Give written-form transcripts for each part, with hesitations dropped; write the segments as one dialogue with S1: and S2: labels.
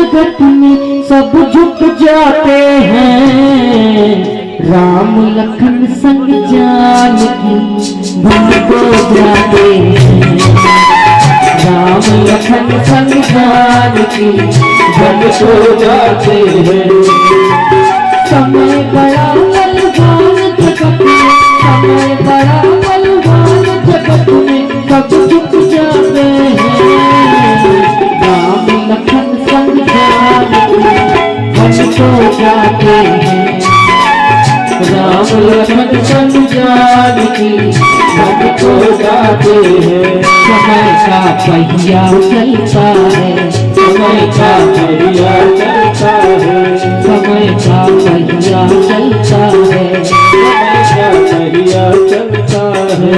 S1: जगत में सब झुक जाते हैं। राम लखन संग जानकी बन को जाते हैं। राम लखन संग जानकी
S2: बन को जाते हैं।
S1: समय बड़ा बलवान जगत में, समय बड़ा बलवान जगत में सब झुक जाते हैं। राम लखन संग जानकी बन को जाते हैं।
S2: राम लखन संग जानकी बन को जाते हैं।
S1: समय का पहिया चलता है,
S2: समय का पहिया चलता है।
S1: समय का पहिया चलता है,
S2: समय का पहिया चलता है।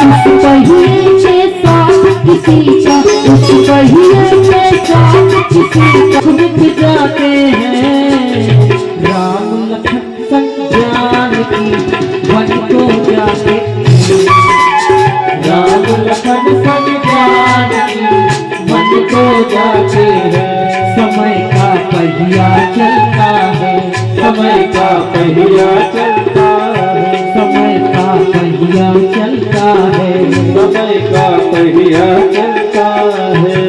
S1: उस पहिए के साथ किसी का, उस पहिए के साथ किसी का झुक जाते हैं। राम लखन संग जानकी बन को जाते हैं।
S2: राम लखन संग जानकी बन को जाते हैं।
S1: समय का पहिया चलता है,
S2: समय का पहिया चलता है।
S1: समय का पहिया चलता है।
S2: समय का पहिया चलता है।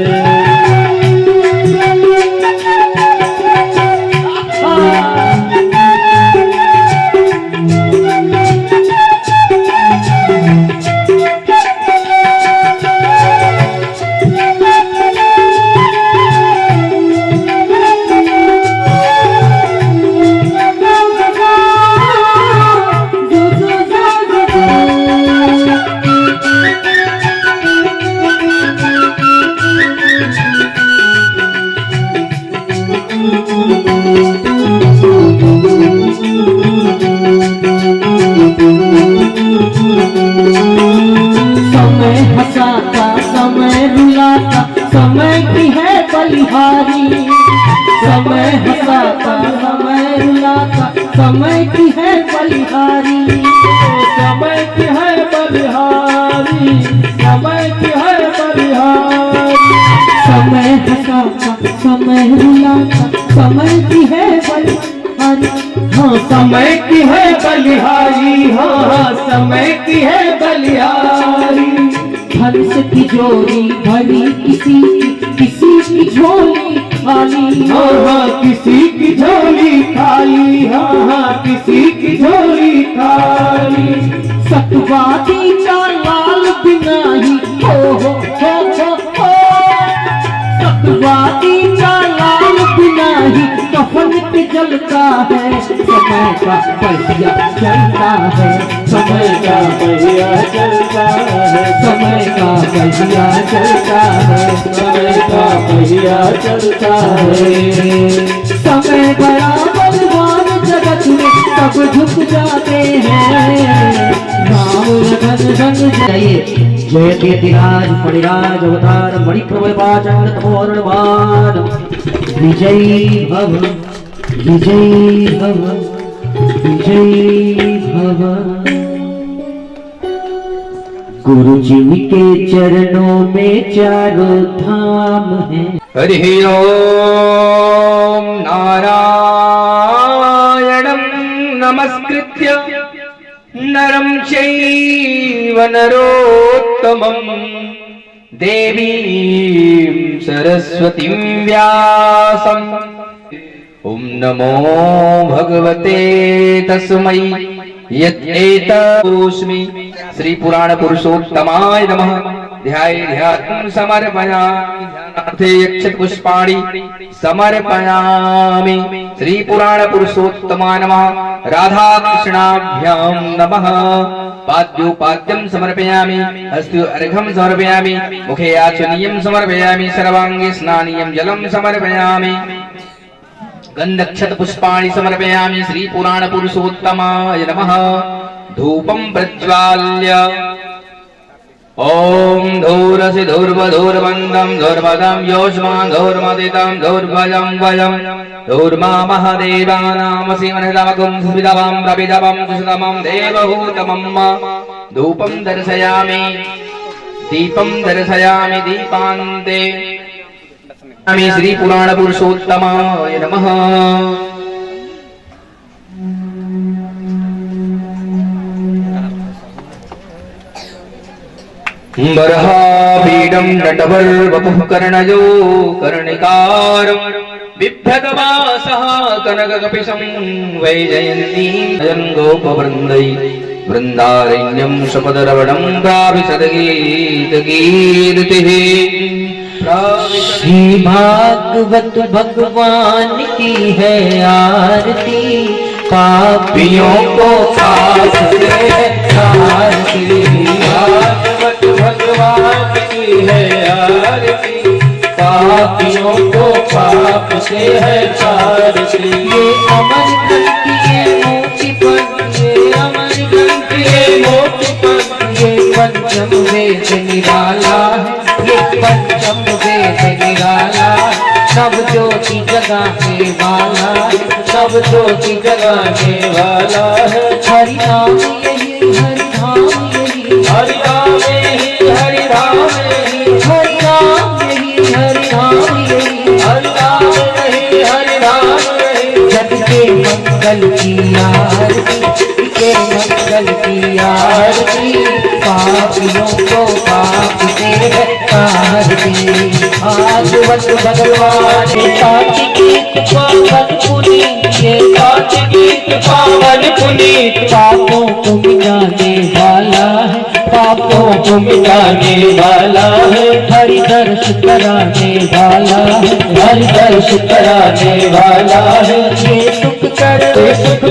S1: समय हंसाता, समय रुलाता, समय की है बलिहारी। समय हंसाता, समय रुलाता, समय की है बलिहारी।
S2: समय की है बलिहारी। समय की है बलिहारी।
S1: समय हंसाता, समय रुलाता, समय की है बलिहारी। हाँ,
S2: समय की है बलिहारी। हाँ, समय की है बलिहारी।
S1: हंस की जोड़ी भरी किसी की झोली खाली।
S2: हाँ, किसी की झोली खाली। हाँ, किसी की झोली खाली।
S1: सतवादी का लाल बिना ही हो। सतवादी का लाल बिना ही कफन पे जलता है। समय का पहिया चलता है,
S2: समय का पहिया चलता है।
S1: समय का पहिया चलता है,
S2: समय का पहिया चलता है।
S1: समय बड़ा बलवान जगत में सब झुक जाते हैं। राम लखन संग जाइए। जयति यतिराज मणिराज अवतार मणिप्रभुपाचन तपोर्णवान। विजयी भव, विजयी भव, विजयी भव। गुरु जी के चरणों में चारों धाम है।
S2: हरि ओम। नारायणं नमस्कृत्य नरं चैव नरोत्तमं देवीं सरस्वतीं व्यासम्। ॐ नमो भगवते तस्मै यत्एतस्मै श्री पुराण पुरुषोत्तमाय नमः। ध्यान समर्पयामि। ध्यानार्थे यक्षत पुष्पाणि समर्पयामि। श्री पुराण पुरुषोत्तमाय नमः। राधा कृष्णाभ्यां नमः। पाद्योपाद्यं समर्पयामि। हस्तु अर्घं समर्पयामि। मुखे आचमनीयं समर्पयामि। सर्वांगे स्नानीयं जलं समर्पयामि। गन्धक्षत पुष्पाणि समर्पयामि। श्री पुराण पुरुषोत्तमाय नमः। धूपं प्रज्वाल्य ओम धूरसि धूर्वधूर्वन्दं धूर्वदं योष्मान् धूर्मदितं धूर्वजं वयं धूर्मामहदेवानामसि मनदमकुं सुविदवं रविदवं सुषुतमं देवहूतमं धूपं दर्शयामि दीपं दर्शयामि दीपान्ते
S3: स्वामी श्री पुराण पुरुषोत्तमाय नमः। बर्हापीडं नटवर्वपुः कर्णयो कर्णिकारं बिभ्रतवासः कनककपिशं वैजयन्तीं गोपवृन्दै वृन्दारण्यं शपदरवणं प्राविशदगीतकीर्तिः।
S1: श्री भागवत भगवान की है आरती, पापियों को पाप से आरती।
S2: भागवत भगवान की है आरती, पापियों को पाप से है आरती।
S1: ये अमर ग्रंथ ये मोती पर, ये अमर ग्रंथ ये मोती पर, ये पंचम वेद निराला है, ये पंचम वेद निराला, सब ज्योति जगाने वाला है, सब ज्योति जगाने वाला है। हरि नाम यही, हरि धाम यही,
S2: हरि राम यही, हरि राम यही,
S1: हरि नाम यही, हरि धाम यही,
S2: हरि राम यही, हरि राम यही।
S1: जग के मंगल की आरती, के मंगल की आरती, पापियों को पाप से आरती। भागवत भगवान साच गीत पावन पुनीत, ये साच गीत पावन पुनीत, पापों को मिटाने वाला है, पापों को मिटाने वाला है। हरि दर्श कराने वाला है, हरि दर्श कराने वाला है। ये सुख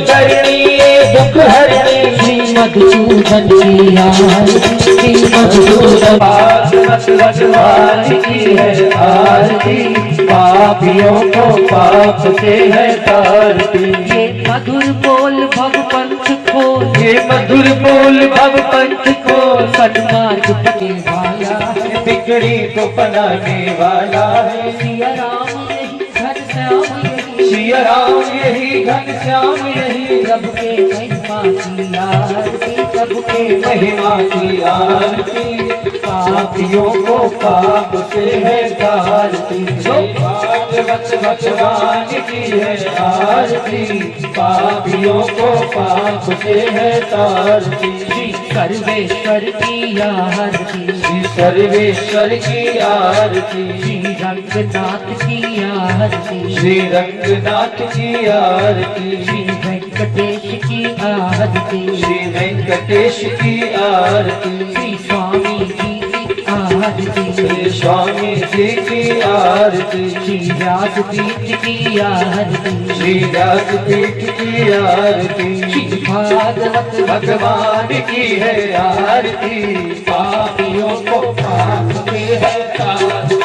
S1: करनी ये दुख हरनी, श्री मधुसूदन की आरती, श्री मधुसूदन।
S2: भागवत भगवान की है आरती, पापियों को पाप से है तारती।
S1: ये मधुर बोल भव पंथ को,
S2: ये मधुर बोल भव पंथ को,
S1: सन्मार्ग पने वाला है,
S2: बिगड़ी को बनाने वाला है।
S1: सिया राम यही घनश्याम यही,
S2: सिया राम यही घनश्याम यही,
S1: सबके महिमा की आरती, सबके
S2: महिमा की आरती, पापियों को पाप से है तारती। भागवत भगवान की है आरती, पापियों को पाप से है तारती।
S1: श्री सर्वेश्वर की आरती,
S2: श्री सर्वेश्वर की आरती,
S1: श्री रंगनाथ की आरती,
S2: श्री रंगनाथ की आरती,
S1: श्री वेंकटेश की आरती,
S2: श्री वेंकटेश की आरती,
S1: श्री स्वामी जी की आरती,
S2: श्री स्वामी जी की आरती,
S1: श्री व्यासपीठ की आरती,
S2: श्री व्यासपीठ की आरती।
S1: श्री भागवत
S2: भगवान की है आरती, पापियों को पाप से है तारती।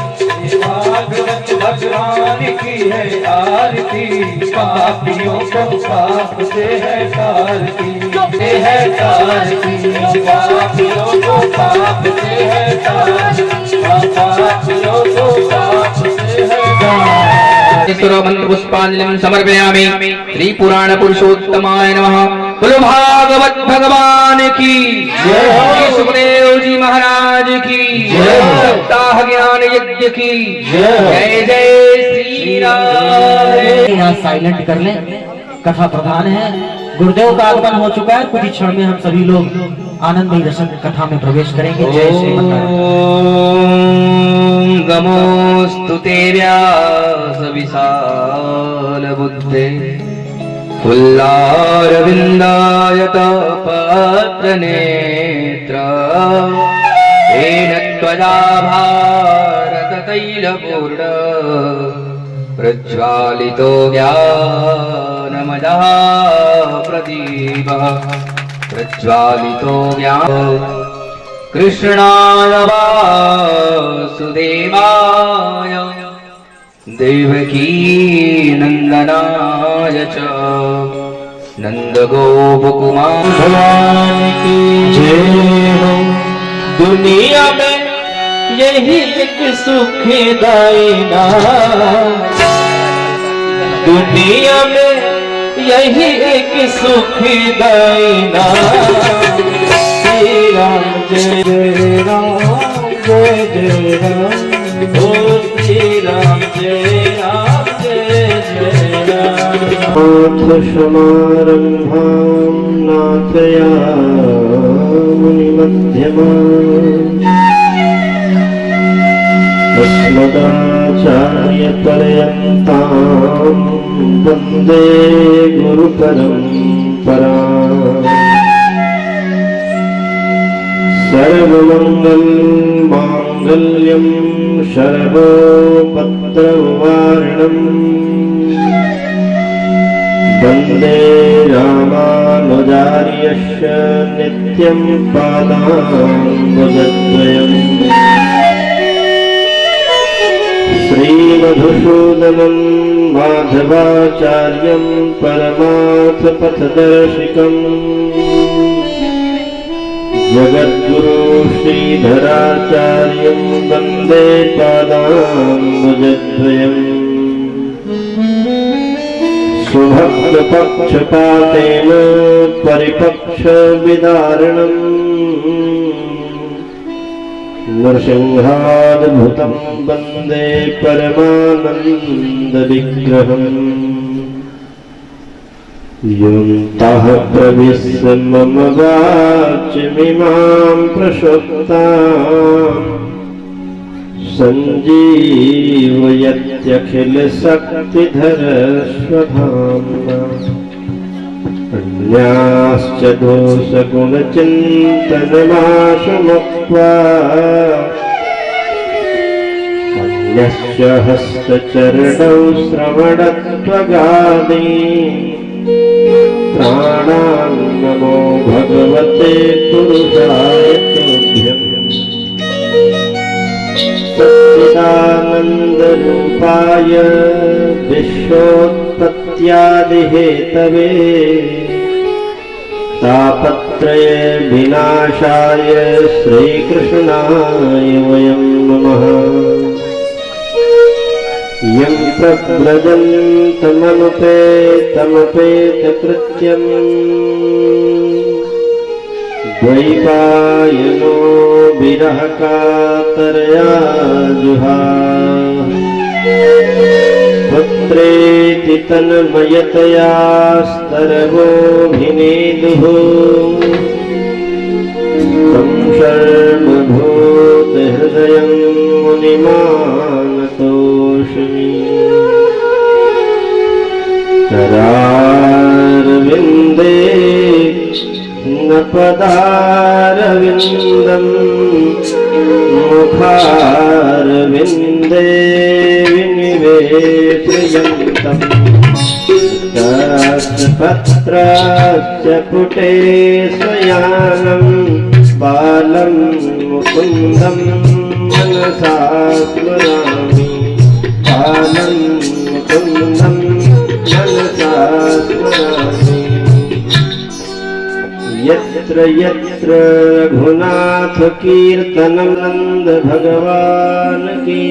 S2: भागवत भगवान की है आरती, पापियों को पाप से है तारती। से है तारती, पापियों को पाप से है तारती, पापियों को पाप से है तारती।
S3: मंत्र पुष्पांजलिं समर्पयामि। श्री पुराण पुरुषोत्तमाय नमः। बोलो भागवत भगवान की
S2: जय हो।
S3: श्री सुखदेव जी महाराज की
S2: जय हो।
S3: सप्ताह ज्ञान यज्ञ की
S2: जय हो।
S3: जय जय श्री राम।
S1: यहाँ साइलेंट कर लें, कथा प्रधान है। गुरुदेव का आगमन हो चुका है, कुछ ही क्षण में हम सभी लोग आनंदमयी दर्शन कथा में प्रवेश करेंगे। जय श्रीमन्नारायण।
S3: ओम नमोस्तु ते व्यास विशाल बुद्धे, फुल्लारविन्दायत पत्र नेत्र, येन त्वया भारत तैलपूर्ण, प्रज्वालितो ज्ञानमयः प्रदीपः, प्रज्वालितो ज्ञान कृष्णाय वासुदेवाय देवकी नंदनाय च नंदगोपकुमार
S2: भगवान की जय हो। दुनिया में यही एक सुखदाई नाम, दुनिया में यही एक सुखदाई नाम। श्री राम जय जय राम, जय जय राम, ओ श्री राम जय समारम्भां नाथयामुनिमध्यमाम् अस्मदाचार्यपर्यन्तां वन्दे गुरुपरम्पराम् सर्वमङ्गलमाङ्गल्यं सर्वोपद्रववारणम् वन्दे रामानुजार्यस्य नित्यं पादाम्बुजद्वयम् श्रीमधुसूदनं माधवाचार्यं परमार्थपथदर्शिकम् जगद्गुरु श्रीधराचार्यं वन्दे पादाम्बुजद्वयम् सुभक्तपक्षपातेन परिपक्षविदारणम् नृसिंहाद्भुतं वन्दे परमानन्दविग्रहम् योऽन्तः प्रविश्य मम वाचमिमां प्रसुप्ताम् सञ्जीवयत्यखिलशक्तिधरस्वधाम्ना अन्याश्च दोषगुणचिन्तनमाशमुक्त्वा अन्यश्च हस्तचरणौ श्रवणत्वगादि प्राणान्नमो भगवते पुरुषाय तुभ्यम् सच्चिदानन्दरूपाय विश्वोत्पत्त्यादिहेतवे तापत्रय विनाशाय श्रीकृष्णाय वयं नमः। यं प्रव्रजन्तमनुपेतमपेतकृत्यम् द्वैपायनो विरहकातरया जुहाव पुत्रेति तन्मयतया स्तरवोऽभिनेदुः तं शर्मभूतहृदयं मुनिमानतोऽस्मि। करारविन्दे न पदारविन्दम् मुखारविन्दे विनिवेशयन्तम् तत्पत्रास्य पुटे शयानं बालं मुकुन्दं मनसा स्मरामि बालं मुकुन्दं मनसा स्मरामि। यत्र यत्र रघुनाथ कीर्तनं नंद भगवान की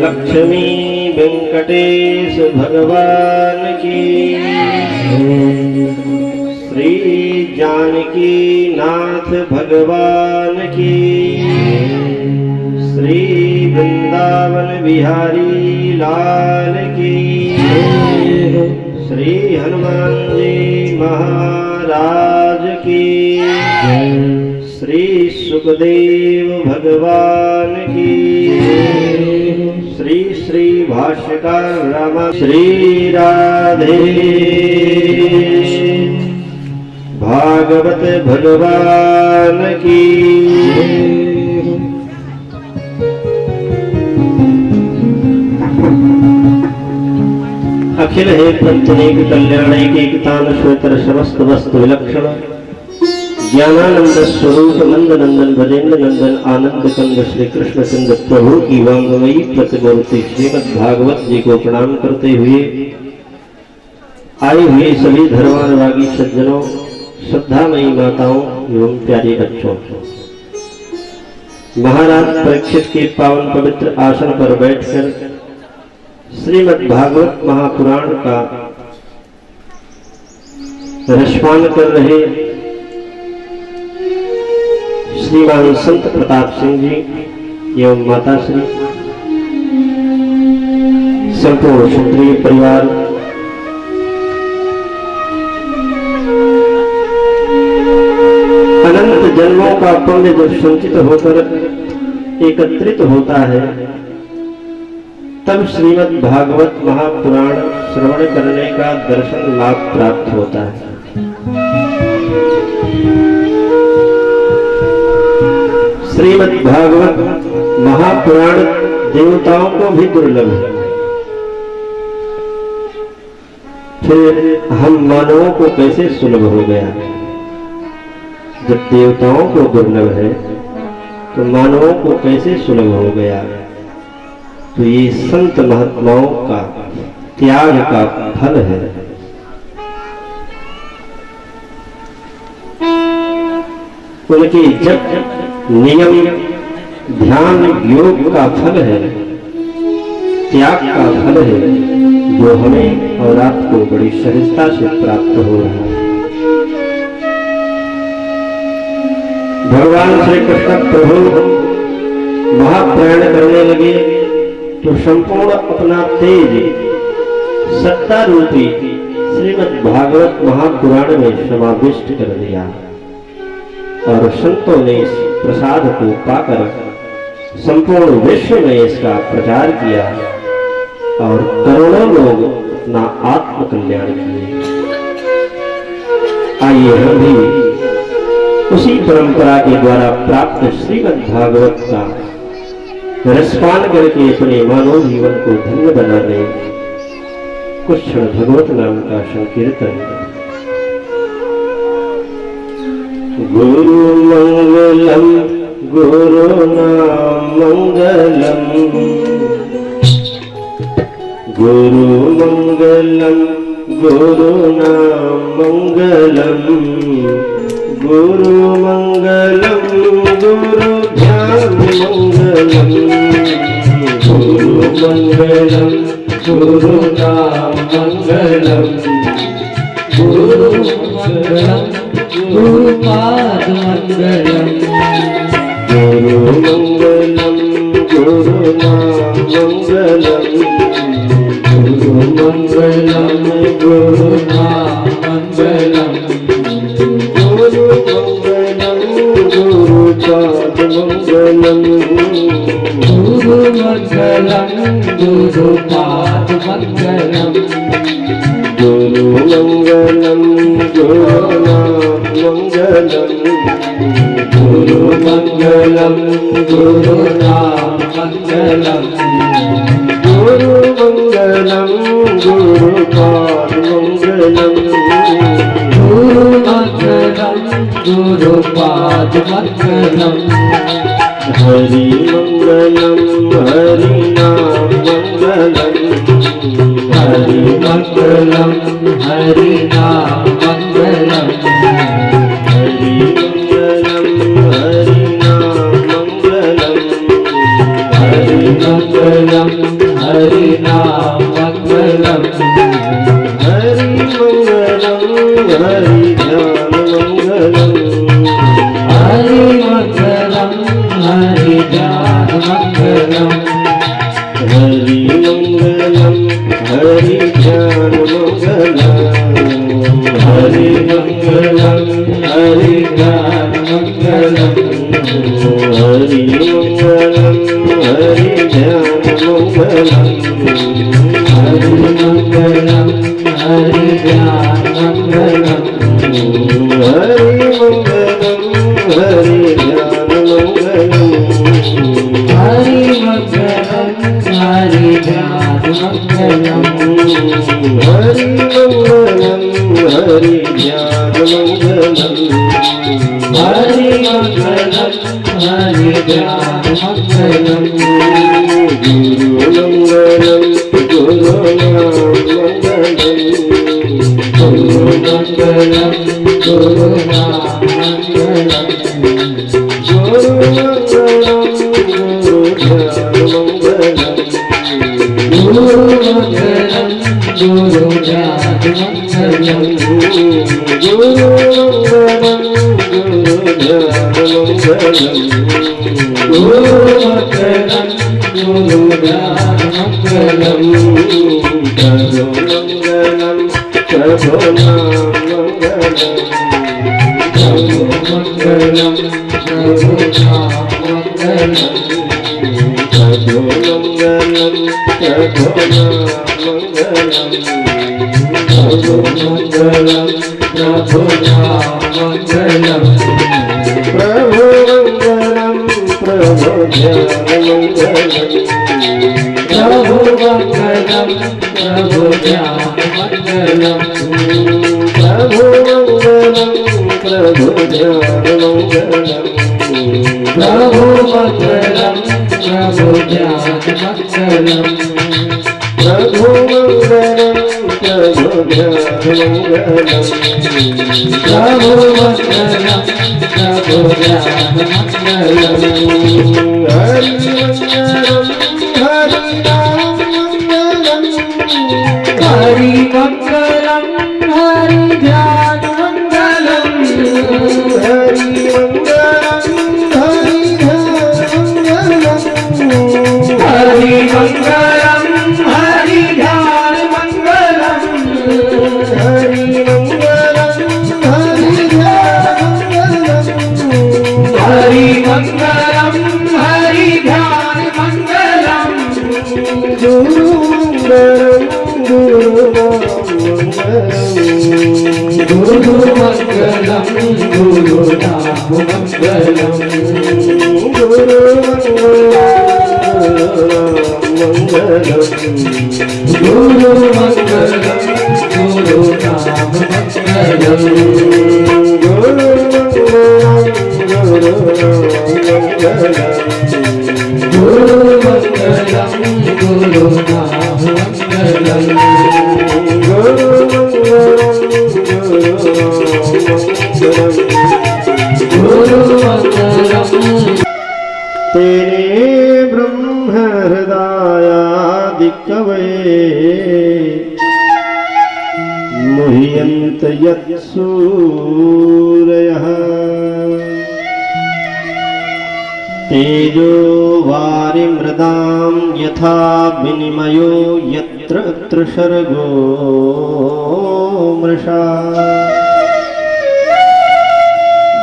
S2: लक्ष्मी वेंकटेश भगवान की श्री जानकी नाथ भगवान की श्री वृंदावन बिहारी लाल की श्री हनुमान जी महाराज की श्री सुखदेव भगवान की श्री श्री भाष्यकार रामा श्री राधे भागवत भगवान की। अखिल हे पंचनेक कल्याणैक एकतान श्वेतर समस्त वस्तु विलक्षण ज्ञानानंद स्वरूप नंद नंदन भजेंद्र नंदन आनंद कंद श्री कृष्ण चंद्र प्रभु की वांगमयी प्रतिमूर्ति श्रीमद् भागवत जी को प्रणाम करते हुए आए हुए सभी धर्मानुरागी सज्जनों, श्रद्धामयी माताओं एवं प्यारे बच्चों, महाराज परीक्षित के पावन पवित्र आसन पर बैठकर श्रीमद् भागवत महापुराण का रसपान कर रहे श्रीमान संत प्रताप सिंह जी एवं माता श्री संपूर्ण क्षत्रिय परिवार अनंत जन्मों का पुण्य जब संचित होकर एकत्रित होता है, तब श्रीमद् भागवत महापुराण श्रवण करने का दर्शन लाभ प्राप्त होता है। श्रीमद् भागवत महापुराण देवताओं को भी दुर्लभ है, फिर हम मानवों को कैसे सुलभ हो गया? जब देवताओं को दुर्लभ है तो मानवों को कैसे सुलभ हो गया? तो ये संत महात्माओं का त्याग का फल है। उनके जप नियम ध्यान योग का फल है, त्याग का फल है, जो हमें और आपको बड़ी सहजता से प्राप्त हो रहा है। भगवान श्री कृष्ण प्रभु महाप्रयाण करने लगे तो संपूर्ण अपना तेज सत्ता रूपी श्रीमद् भागवत महापुराण में समाविष्ट कर दिया और संतों ने इस प्रसाद को पाकर संपूर्ण विश्व में इसका प्रचार किया और करोड़ों लोग अपना आत्म कल्याण किए। आइए हम भी उसी परंपरा के द्वारा प्राप्त श्रीमद् भागवत का रसपान करके अपने मानव जीवन को धन्य बना ले। कुछ क्षण भगवत नाम का संकीर्तन। गुरु मंगलम गुरु नाम मंगलम, गुरु मंगलम गुरु नाम मंगलम, गुरु मंगलम गुरु ध्यान मंगलम, गुरु मंगलम गुरु नाम मंगलम, गुरु मंगलम गुरु पाद मंगलम, गुरु मंगलम गुरु नाम मंगलम, गुरु मंगलम गुरु नाम मंगलम, गुरु मंगलम गुरु पाद मंगलम, गुरु मंगलम गुरु पाद मंगलम, गुरु मंगलम गुरु नाम मंगलम, गुरु मंगलम गुरु नाम मंगलम, गुरु मंगलम गुरु पाद मंगलम, गुरु मंगलम गुरु पाद मंगलम, हरि मंगलम हरि नाम मंगलम, हरि मंगलम हरि नाम मंगलम, हरि मंगलम हरि नाम मंगलम, हरि मंगलम हरि नाम मंगलम, हरि मंगलम हरि ध्यान मंगलम, हरि मंगलम हरि ध्यान मंगलम, हरि मंगलम हरि ध्यान मंगलम, हरि मंगलम हरि ध्यान मंगलम, हरि मंगलम हरि ध्यान मंगलम, हरि मंगलम हरि ध्यान मंगलम, हरि मंगलम हरि ध्यान मंगलम, हरि मंगलम हरि ध्यान मंगलम, हरि मंगलम हरि ध्यान मंगलम, हरि मंगलम हरि ध्यान मंगलम, गुरु मंगलम गुरु नाम मंगलम, गुरु मंगलम गुरु नाम मंगलम, गुरु मंगलम गुरु ध्यान मंगलम, गुरु मंगलम गुरु ध्यान तेने ब्रह्म हृदयादि कवये मुह्यन्त यत्सूरयः तेजो वारिमृदां यथा विनिमयो यत्र त्रिसर्गो मृषा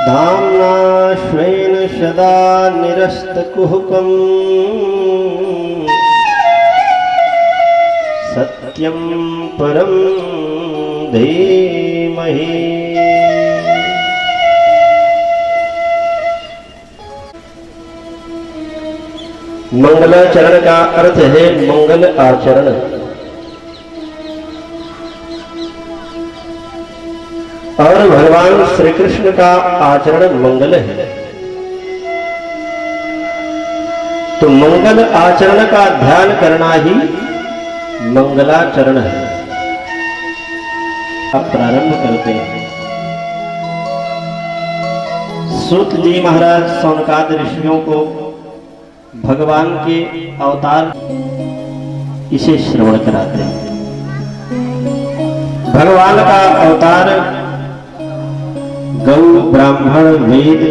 S2: धाम्ना स्वेन सदा निरस्तकुहकम् सत्यं परं धीमहि। मंगलाचरण का अर्थ है मंगल आचरण। और भगवान श्री कृष्ण का आचरण मंगल है। तो मंगल आचरण का ध्यान करना ही मंगलाचरण है। अब प्रारंभ करते हैं। सूत जी महाराज सौनकाद ऋषियों को भगवान के अवतार इसे श्रवण कराते हैं। भगवान का अवतार गौ ब्राह्मण वेद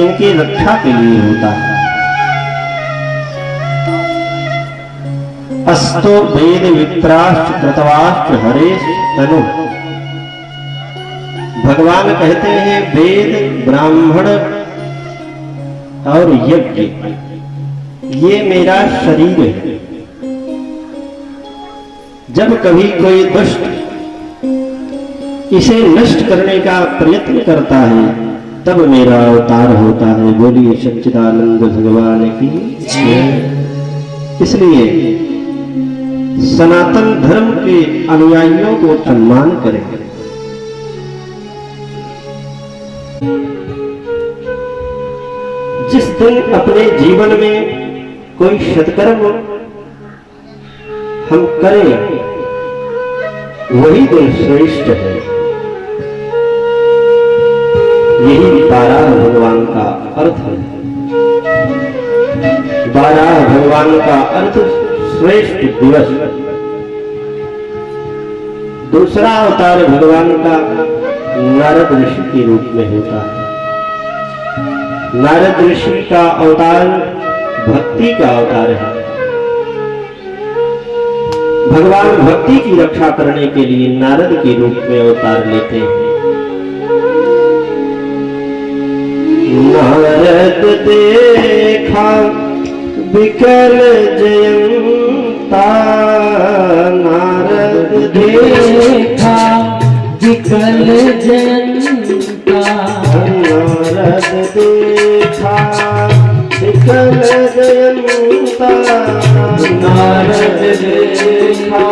S2: इनकी रक्षा के लिए होता है। अस्तो वेद विप्राश्च कृतवाश्च हरेश तनु। भगवान कहते हैं वेद ब्राह्मण और यज्ञ ये मेरा शरीर है। जब कभी कोई दुष्ट इसे नष्ट करने का प्रयत्न करता है तब मेरा अवतार होता है। बोलिए सच्चिदानंद भगवान की जय। इसलिए सनातन धर्म के अनुयायियों को सम्मान करें। जिस दिन अपने जीवन में कोई सत्कर्म हम करें वही दिन श्रेष्ठ है। यही 12 भगवान का अर्थ है। 12 भगवान का अर्थ श्रेष्ठ दिवस। दूसरा अवतार भगवान का नारद ऋषि के रूप में होता है। नारद ऋषि का अवतार भक्ति का अवतार है। भगवान भक्ति की रक्षा करने के लिए नारद के रूप में अवतार लेते हैं। नारद देखा विकल जयंता, नारद
S1: देखा विकल जयंता,
S2: नारद देखा विकल जयंता,
S1: नारद देखा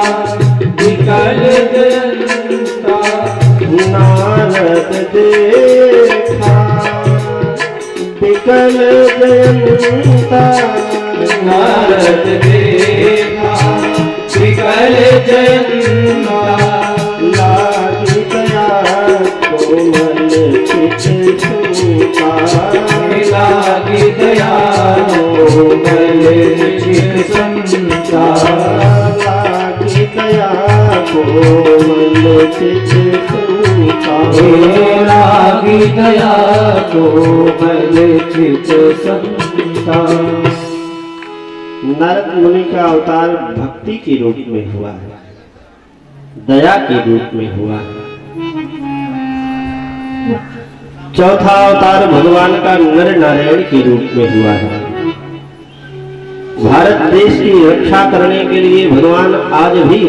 S1: विकल जयंता,
S2: नारद देखा विकल जयंता,
S1: नारद देखा विकल जयंता,
S2: लागी दया कोमल चित सुता,
S1: लागी दया कोमल चित संता,
S2: लागी दया कोमल चित सुता,
S1: लागी दया कोमल चित संता।
S2: नारद मुनि का अवतार भक्ति के रूप में हुआ है, दया के रूप में हुआ है। चौथा अवतार भगवान का नर नारायण के रूप में हुआ है। भारत देश की रक्षा करने के लिए भगवान आज भी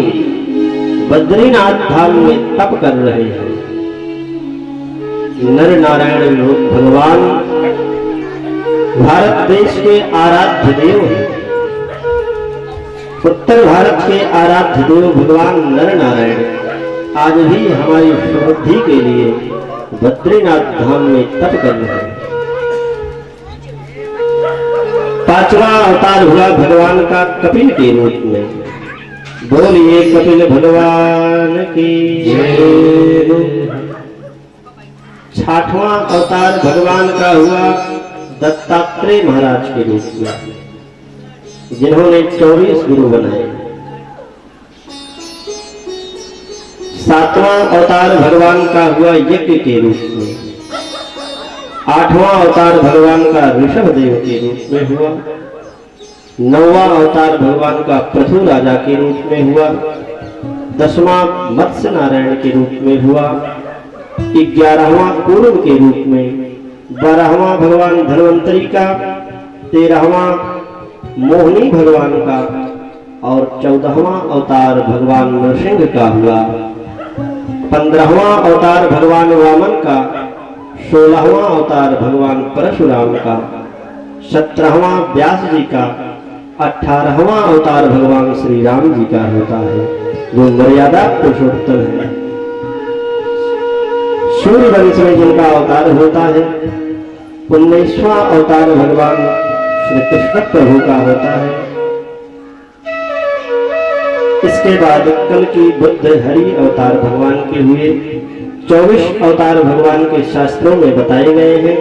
S2: बद्रीनाथ धाम में तप कर रहे हैं। नर नारायण लोग भगवान भारत देश के आराध्य देव हैं। उत्तर भारत के आराध्य देव भगवान नर नारायण आज भी हमारी समृद्धि के लिए बद्रीनाथ धाम में तप कर रहे हैं। पांचवा अवतार हुआ भगवान का कपिल के रूप में। बोलिए कपिल भगवान की जय। छठवां अवतार भगवान का हुआ दत्तात्रेय महाराज के रूप में, जिन्होंने 24 गुरु बनाए। सातवां अवतार भगवान का हुआ यज्ञ के रूप में। आठवां अवतार भगवान का ऋषभ देव के रूप में हुआ। नौवां अवतार भगवान का पृथु राजा के रूप में हुआ। 10वां मत्स्य नारायण के रूप में हुआ। 11वां कूर्म के रूप में। 12वां भगवान धन्वंतरी का। 13वां मोहिनी भगवान का और 14वां अवतार भगवान नरसिंह का हुआ। 15वां अवतार भगवान वामन का। 16वां अवतार भगवान परशुराम का। 17वां व्यास जी का। 18वां अवतार भगवान श्री राम जी का होता है, जो मर्यादा पुरुषोत्तम है। सूर्य वंश में जिनका अवतार होता है। 19वां अवतार भगवान श्री कृष्ण प्रभु का होता है। इसके बाद कल की बुद्ध हरि अवतार भगवान के हुए। 24 अवतार भगवान के शास्त्रों में बताए गए हैं।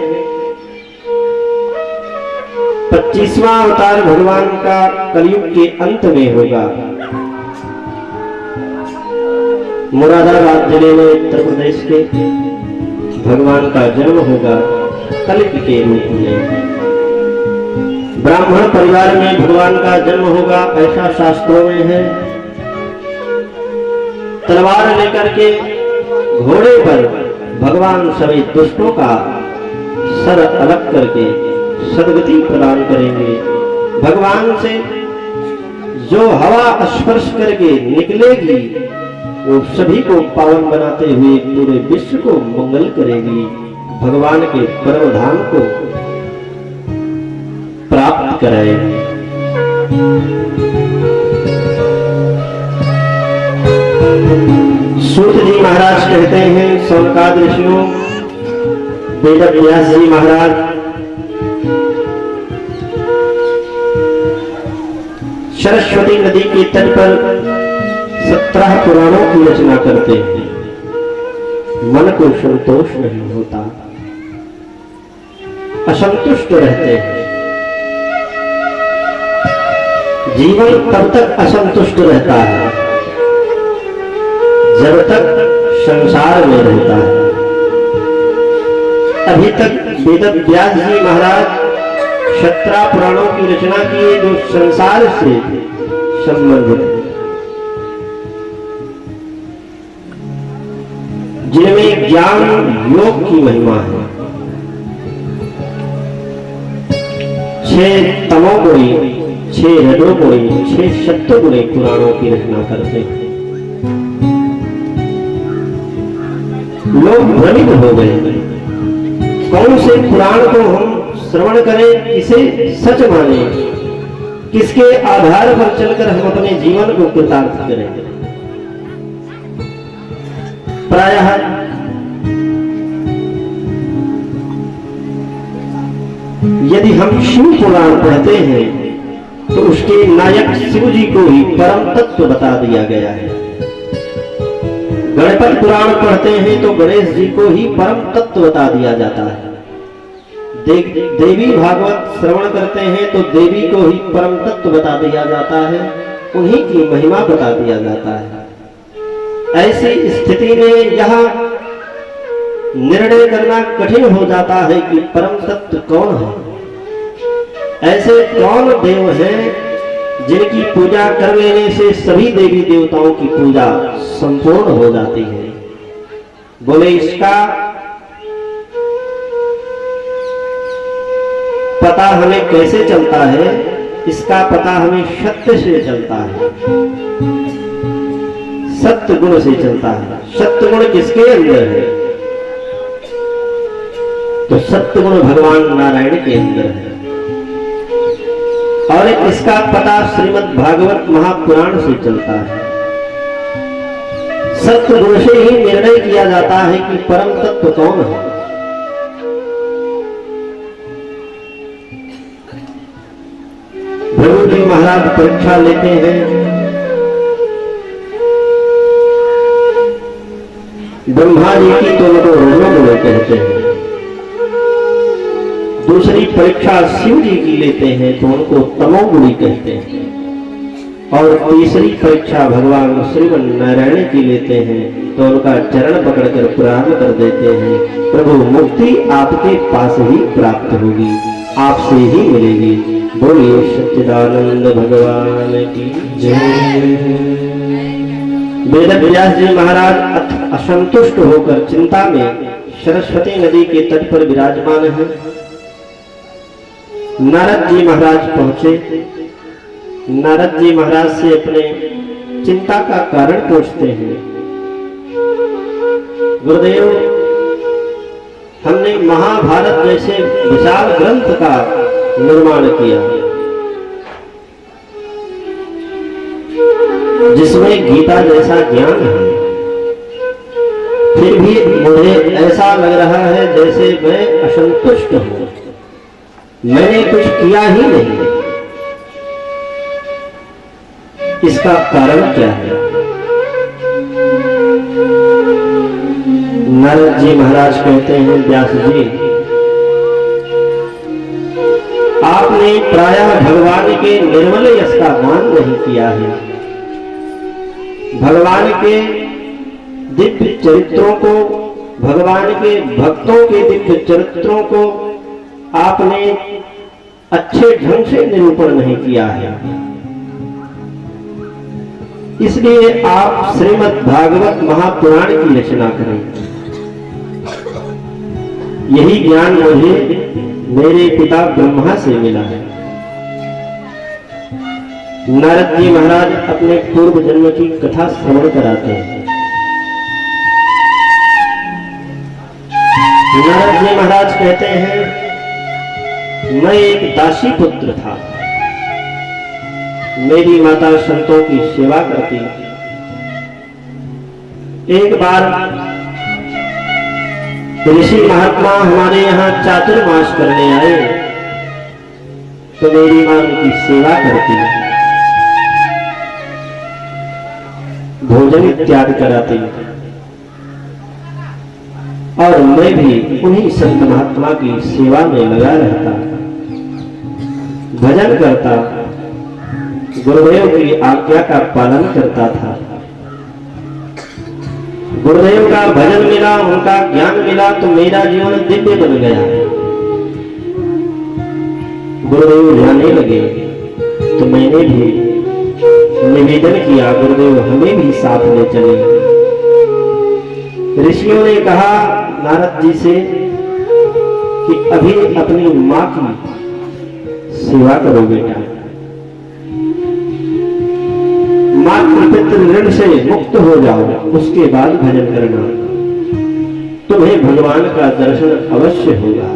S2: 25वां अवतार भगवान का कलयुग के अंत में होगा। मुरादाबाद जिले में उत्तर प्रदेश के भगवान का जन्म होगा कलयुग के रूप में। ब्राह्मण परिवार में भगवान का जन्म होगा, ऐसा शास्त्रों में है। तलवार लेकर के घोड़े पर भगवान सभी दुष्टों का सर अलग करके सदगति प्रदान करेंगे। भगवान से जो हवा स्पर्श करके निकलेगी वो सभी को पावन बनाते हुए पूरे विश्व को मंगल करेगी, भगवान के परम धाम को प्राप्त कराएगी। सूत जी महाराज कहते हैं, सौनकाद ऋषियों, वेद व्यास जी महाराज सरस्वती नदी के तट पर 17 पुराणों की रचना करते हैं। मन को संतोष नहीं होता, असंतुष्ट रहते हैं। जीवन तब तक असंतुष्ट रहता है जब तक संसार में रहता है। अभी तक वेद व्यास जी महाराज 17 पुराणों की रचना किए जो संसार से संबंधित है, जिनमें ज्ञान योग की महिमा है। 6 तमोगुणी, 6 रजोगुणी, 6 सत्वगुणी पुराणों की रचना करते हैं। लोग भ्रमित हो गए, कौन से पुराण को हम श्रवण करें, किसे सच माने, किसके आधार पर चलकर हम अपने जीवन को कृतार्थ करें। प्रायः यदि हम शिव पुराण पढ़ते हैं तो उसके नायक शिव जी को ही परम तत्व बता दिया गया है। गणपति पुराण पढ़ते हैं तो गणेश जी को ही परम तत्व बता दिया जाता है। देवी भागवत श्रवण करते हैं तो देवी को ही परम तत्व बता दिया जाता है, उन्हीं की महिमा बता दिया जाता है। ऐसी स्थिति में यह निर्णय करना कठिन हो जाता है कि परम तत्व कौन है। ऐसे कौन देव हैं जिनकी पूजा कर लेने से सभी देवी देवताओं की पूजा संपूर्ण हो जाती है। बोले इसका पता हमें कैसे चलता है? इसका पता हमें सत्य से चलता है, सत्य गुण से चलता है। सत्य गुण किसके अंदर है? तो सत्य गुण भगवान नारायण के अंदर है। और इसका पता श्रीमद् भागवत महापुराण से चलता है। सत्य गुण से ही निर्णय किया जाता है कि परम तत्व कौन है। भृगु जी महाराज परीक्षा लेते हैं। ब्रह्मा जी की तो उनको रजोगुण कहते हैं। दूसरी परीक्षा शिव जी की लेते हैं तो उनको तमोगुणी कहते हैं। और तीसरी परीक्षा भगवान श्रीमन नारायण की लेते हैं तो उनका चरण पकड़कर प्रणाम कर देते हैं। प्रभु मुक्ति आपके पास ही प्राप्त होगी, आपसे ही मिलेगी। बोलिए सच्चिदानंद भगवान की जय। वेद व्यास जी महाराज असंतुष्ट होकर चिंता में सरस्वती नदी के तट पर विराजमान हैं। नारद जी महाराज पहुंचे। नारद जी महाराज से अपने चिंता का कारण पूछते हैं। गुरुदेव, हमने महाभारत जैसे विशाल ग्रंथ का निर्माण किया जिसमें गीता जैसा ज्ञान है, फिर भी मुझे ऐसा लग रहा है जैसे मैं असंतुष्ट हूं, मैंने कुछ किया ही नहीं। इसका कारण क्या है? नारद जी महाराज कहते हैं, व्यास जी, आपने प्रायः भगवान के निर्मल यश का मान नहीं किया है। भगवान के दिव्य चरित्रों को, भगवान के भक्तों के दिव्य चरित्रों को आपने अच्छे ढंग से निरूपण नहीं किया है। इसलिए आप श्रीमद् भागवत महापुराण की रचना करें। यही ज्ञान मुझे मेरे पिता ब्रह्मा से मिला है। नारद जी महाराज अपने पूर्व जन्म की कथा श्रवण कराते हैं। नारद जी महाराज कहते हैं, मैं एक दासी पुत्र था। मेरी माता संतों की सेवा करती। एक बार ऋषि महात्मा हमारे यहाँ चातुर्मास करने आए तो मेरी मां उनकी सेवा करती, भोजन इत्यादि कराती और मैं भी उन्हीं संत महात्मा की सेवा में लगा रहता, भजन करता, गुरुदेव की आज्ञा का पालन करता था। गुरुदेव का भजन मिला, उनका ज्ञान मिला तो मेरा जीवन दिव्य बन गया। गुरुदेव जाने लगे तो मैंने भी निवेदन किया, गुरुदेव हमें भी साथ ले चले। ऋषियों ने कहा नारद जी से कि अभी अपनी माँ की सेवा करो बेटा, मातृपितृ ऋण से मुक्त हो जाओ, उसके बाद भजन करना, तुम्हें भगवान का दर्शन अवश्य होगा।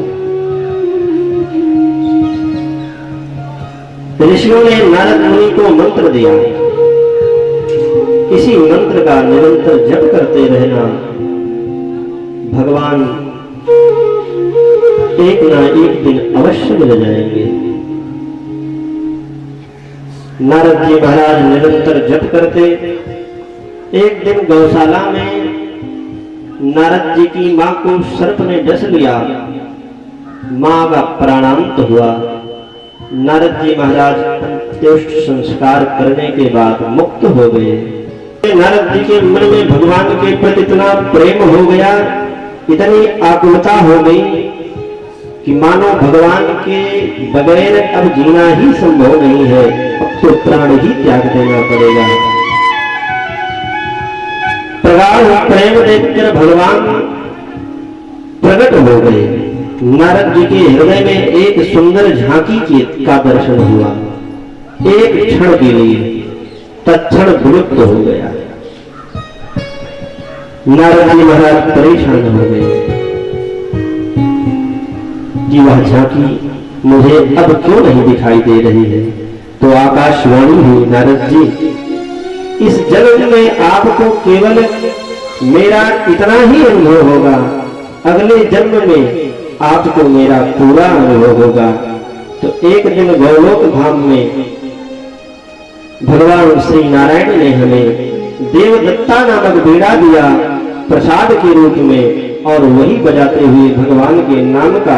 S2: ऋषियों ने नारद मुनि को मंत्र दिया, इसी मंत्र का निरंतर जप करते रहना, भगवान एक ना एक दिन अवश्य मिल जाएंगे। नारद जी महाराज निरंतर जप करते। एक दिन गौशाला में नारद जी की मां को सर्प ने डस लिया, मां का प्राणांत हुआ। नारद जी महाराज अंत्येष्टि संस्कार करने के बाद मुक्त हो गए। नारद जी के मन में भगवान के प्रति इतना प्रेम हो गया, इतनी आकुलता हो गई कि मानो भगवान के बगैर अब जीना ही संभव नहीं है, अब तो प्राण ही त्याग देना पड़ेगा। प्रगाढ़ प्रेम देखकर भगवान प्रकट हो गए। नारद जी के हृदय में एक सुंदर झांकी का दर्शन हुआ। एक क्षण के लिए तत्क्षण विलुप्त हो गया। नारद जी महाराज परेशान हो गए कि वह झांकी मुझे अब क्यों नहीं दिखाई दे रही है। तो आकाशवाणी हुई, नारद जी इस जन्म में आपको केवल मेरा इतना ही अनुभव होगा, अगले जन्म में आपको मेरा पूरा अनुभव होगा। तो एक दिन गौलोक धाम में भगवान श्री नारायण ने हमें देवदत्ता नामक बीड़ा दिया प्रसाद के रूप में, और वही बजाते हुए भगवान के नाम का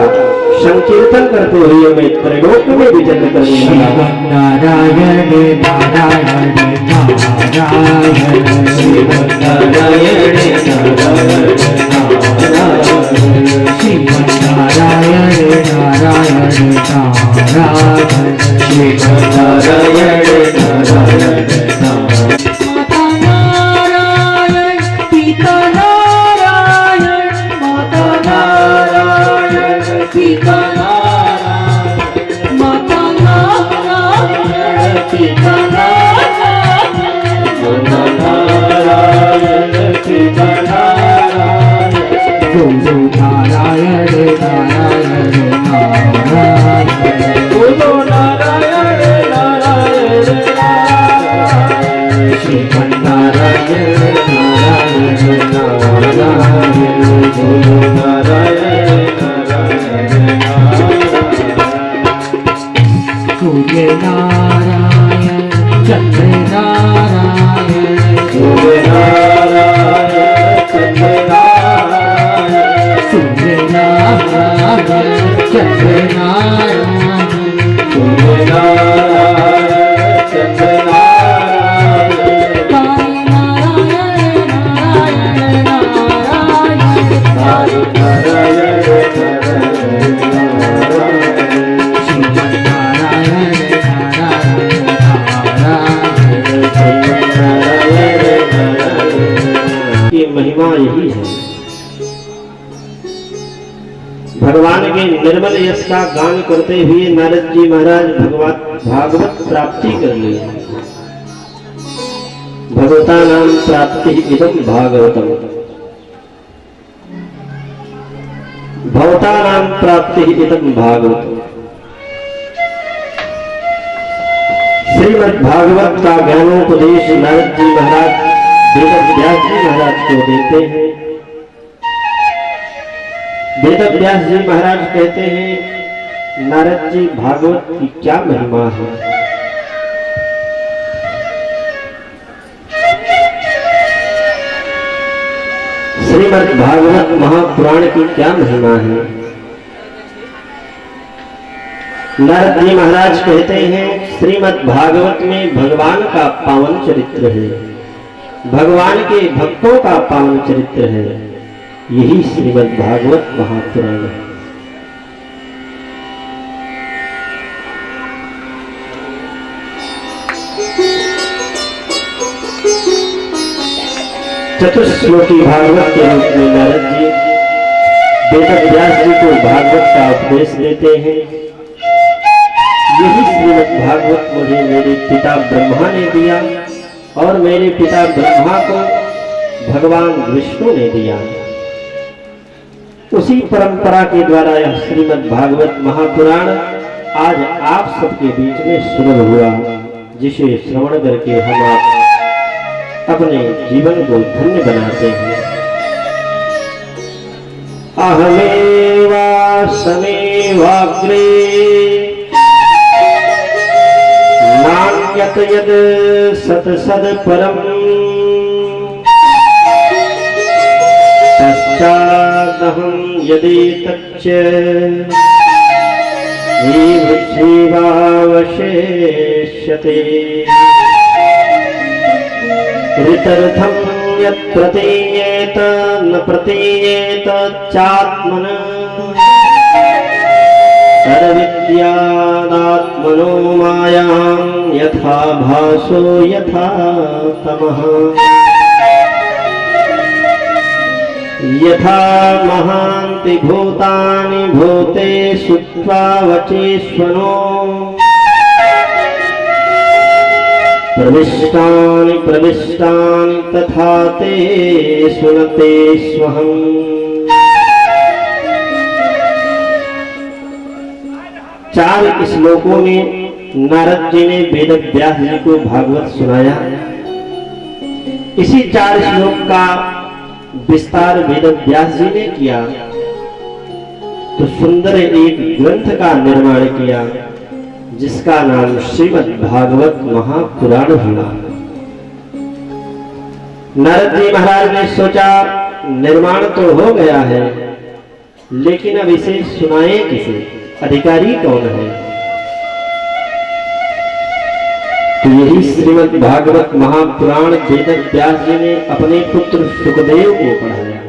S2: संकीर्तन करते हुए मैं त्रैलोक में विचरण करने लगा।
S1: नारायण नारायण नारायण
S2: श्रीमन नारायण नारायण
S1: श्रीमन नारायण नारायण नारायण
S2: श्रीमन नारायण नारायण
S1: माता नारायण पिता नारायण, माता नारायण पिता नारायण, माता नारायण पिता नारायण, माता नारायण पिता नारायण, बोलो नारायण नारायण नारायण, बोलो नारायण नारायण नारायण, श्रीमन नारायण नारायण नारायण, बोलो नारायण नारायण नारायण, सूर्य नारायण चंद्र नारायण, सूर्य नारायण चंद्र नारायण, सूर्य नारायण चंद्र नारायण, सूर्य नारायण चंद्र नारायण, नारायण नारायण नारायण श्रीमन नारायण नारायण।
S2: की महिमा यही है। भगवान के निर्मल यश का गान करते हुए नारद जी महाराज भागवत प्राप्ति कर लिए। भगवता नाम प्राप्ति इदम भागवतम, भवता नाम प्राप्ति इदम भागवतम। श्रीमद् भागवत का ज्ञानोपदेश नारद जी महाराज वेद व्यास जी महाराज को देते हैं। वेद व्यास जी महाराज कहते हैं नारद जी भागवत की क्या महिमा है। श्रीमद् भागवत महापुराण की क्या महिमा है। नारद जी महाराज कहते हैं श्रीमद् भागवत में भगवान का पावन चरित्र है। भगवान के भक्तों का पावन चरित्र है। यही श्रीमद् भागवत महापुराण है। चतुश्लोकी भागवत के रूप में नारद जी वेद व्यास जी को भागवत का उपदेश देते हैं। यही श्रीमद् भागवत मुझे मेरे पिता ब्रह्मा ने दिया और मेरे पिता ब्रह्मा को भगवान विष्णु ने दिया। उसी परंपरा के द्वारा यह श्रीमद् भागवत महापुराण आज आप सबके बीच में सुलभ हुआ, जिसे श्रवण करके हम अपने जीवन को धन्य बनाते हैं। अहमेवा समेवाग्रे नान्यत यद सत्सद परम पश्चादहं यदि तच्च जीवावशेष्यते ऋतर्थं यत् प्रतीयेत न प्रतीयेत चात्मना तद्विद्यादात्मनो मायां यथा भासो यथा तमः यथा महान्ति भूतानि भूतेषु त्वावचेष्वनो प्रविष्टानि प्रविष्टानि तथा ते सुनते स्वहम्। चार श्लोकों में नारद जी ने वेद व्यास जी को भागवत सुनाया। इसी चार श्लोक का विस्तार वेद व्यास जी ने किया तो सुंदर एक ग्रंथ का निर्माण किया, जिसका नाम श्रीमद् भागवत महापुराण हुआ। नारद जी महाराज ने सोचा निर्माण तो हो गया है, लेकिन अब इसे सुनाए किसे, अधिकारी कौन है। तो यही श्रीमद् भागवत महापुराण वेद व्यास जी ने अपने पुत्र सुखदेव को पढ़ाया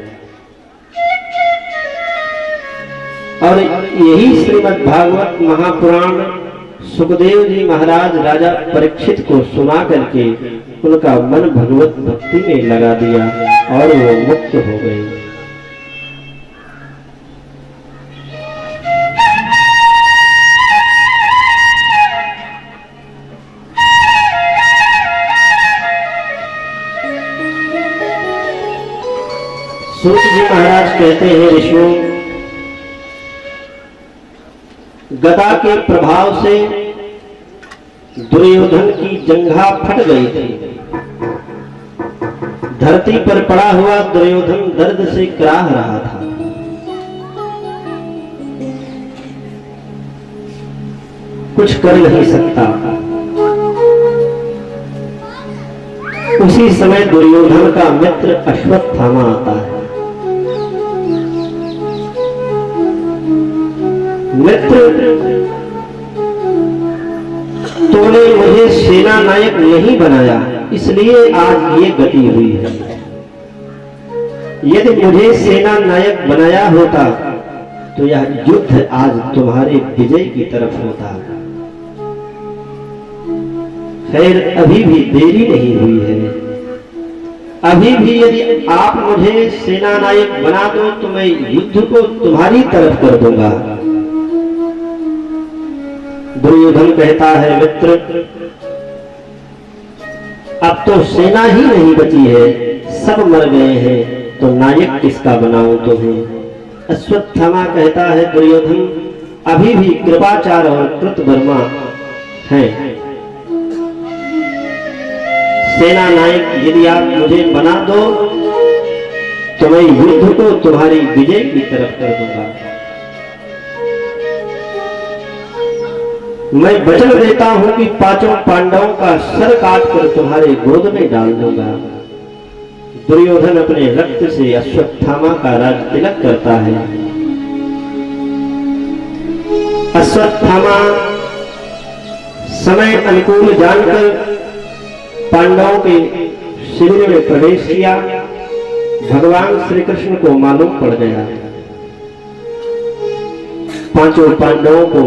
S2: और यही श्रीमद् भागवत महापुराण सुखदेव जी महाराज राजा परीक्षित को सुना करके उनका मन भगवत भक्ति में लगा दिया और वो मुक्त हो गए। सूत जी महाराज कहते हैं, ऋषियों, गदा के प्रभाव से दुर्योधन की जंघा फट गई थी। धरती पर पड़ा हुआ दुर्योधन दर्द से कराह रहा था। कुछ कर नहीं सकता। उसी समय दुर्योधन का मित्र अश्वत्थामा आता है। मित्र, तूने मुझे सेना नायक नहीं बनाया, इसलिए आज ये गति हुई है। यदि मुझे सेना नायक बनाया होता तो यह युद्ध आज तुम्हारे विजय की तरफ होता। खैर, अभी भी देरी नहीं हुई है। अभी भी यदि आप मुझे सेना नायक बना दो तो मैं युद्ध को तुम्हारी तरफ कर दूंगा। दुर्योधन कहता है, मित्र, अब तो सेना ही नहीं बची है, सब मर गए हैं, तो नायक किसका बनाऊं तुम्हें। अश्वत्थामा कहता है, दुर्योधन, अभी भी कृपाचार और कृतवर्मा हैं। सेना नायक यदि आप मुझे बना दो तो मैं युद्ध को तुम्हारी विजय की तरफ कर दूंगा। मैं वचन देता हूं कि पांचों पांडवों का सर काट कर तुम्हारे गोद में डाल दूंगा। दुर्योधन अपने रक्त से अश्वत्थामा का राज तिलक करता है। अश्वत्थामा समय अनुकूल जानकर पांडवों के शिविर में प्रवेश किया। भगवान श्री कृष्ण को मालूम पड़ गया। पांचों पांडवों को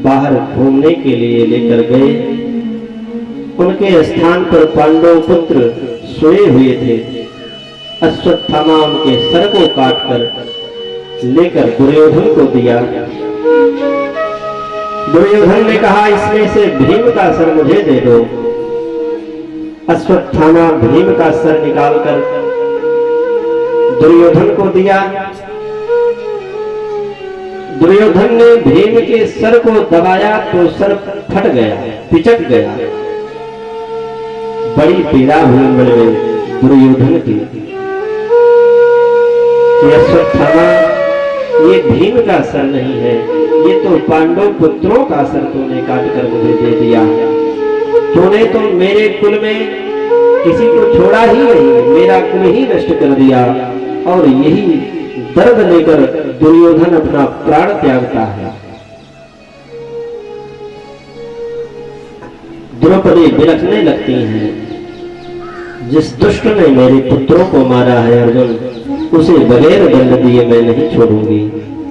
S2: बाहर घूमने के लिए लेकर गए। उनके स्थान पर पांडव पुत्र सोए हुए थे। अश्वत्थामा उनके सर को काटकर लेकर दुर्योधन को दिया। दुर्योधन ने कहा, इसमें से भीम का सर मुझे दे दो। अश्वत्थामा भीम का सर निकालकर दुर्योधन को दिया। दुर्योधन ने भीम के सर को दबाया तो सर फट गया, पिचक गया। बड़ी पीड़ा हुई मन में दुर्योधन की। अश्वत्थामा, ये भीम का सर नहीं है, ये तो पांडव पुत्रों का सर तूने काट कर मुझे दे दिया। तूने तो मेरे कुल में किसी को छोड़ा ही नहीं, मेरा कुल ही नष्ट कर दिया। और यही दर्द लेकर दुर्योधन अपना प्राण त्यागता है। द्रौपदी बिलखने लगती हैं, जिस दुष्ट ने मेरे पुत्रों को मारा है अर्जुन, उसे बगैर दंड दिए मैं नहीं छोड़ूंगी।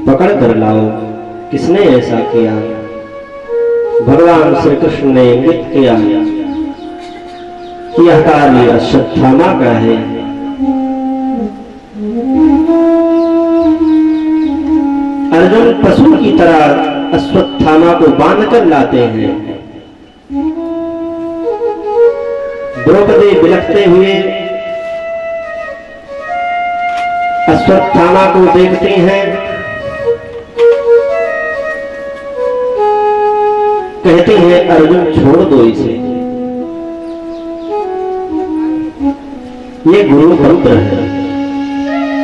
S2: पकड़ कर लाओ, किसने ऐसा किया? भगवान श्री कृष्ण ने इंगित किया कि यह कार्य अश्वत्थामा का है। अर्जुन पशु की तरह अश्वत्थामा को बांध कर लाते हैं। द्रौपदी बिलखते हुए अश्वत्थामा को देखती हैं, कहते हैं अर्जुन छोड़ दो इसे, ये गुरु मंत्र है,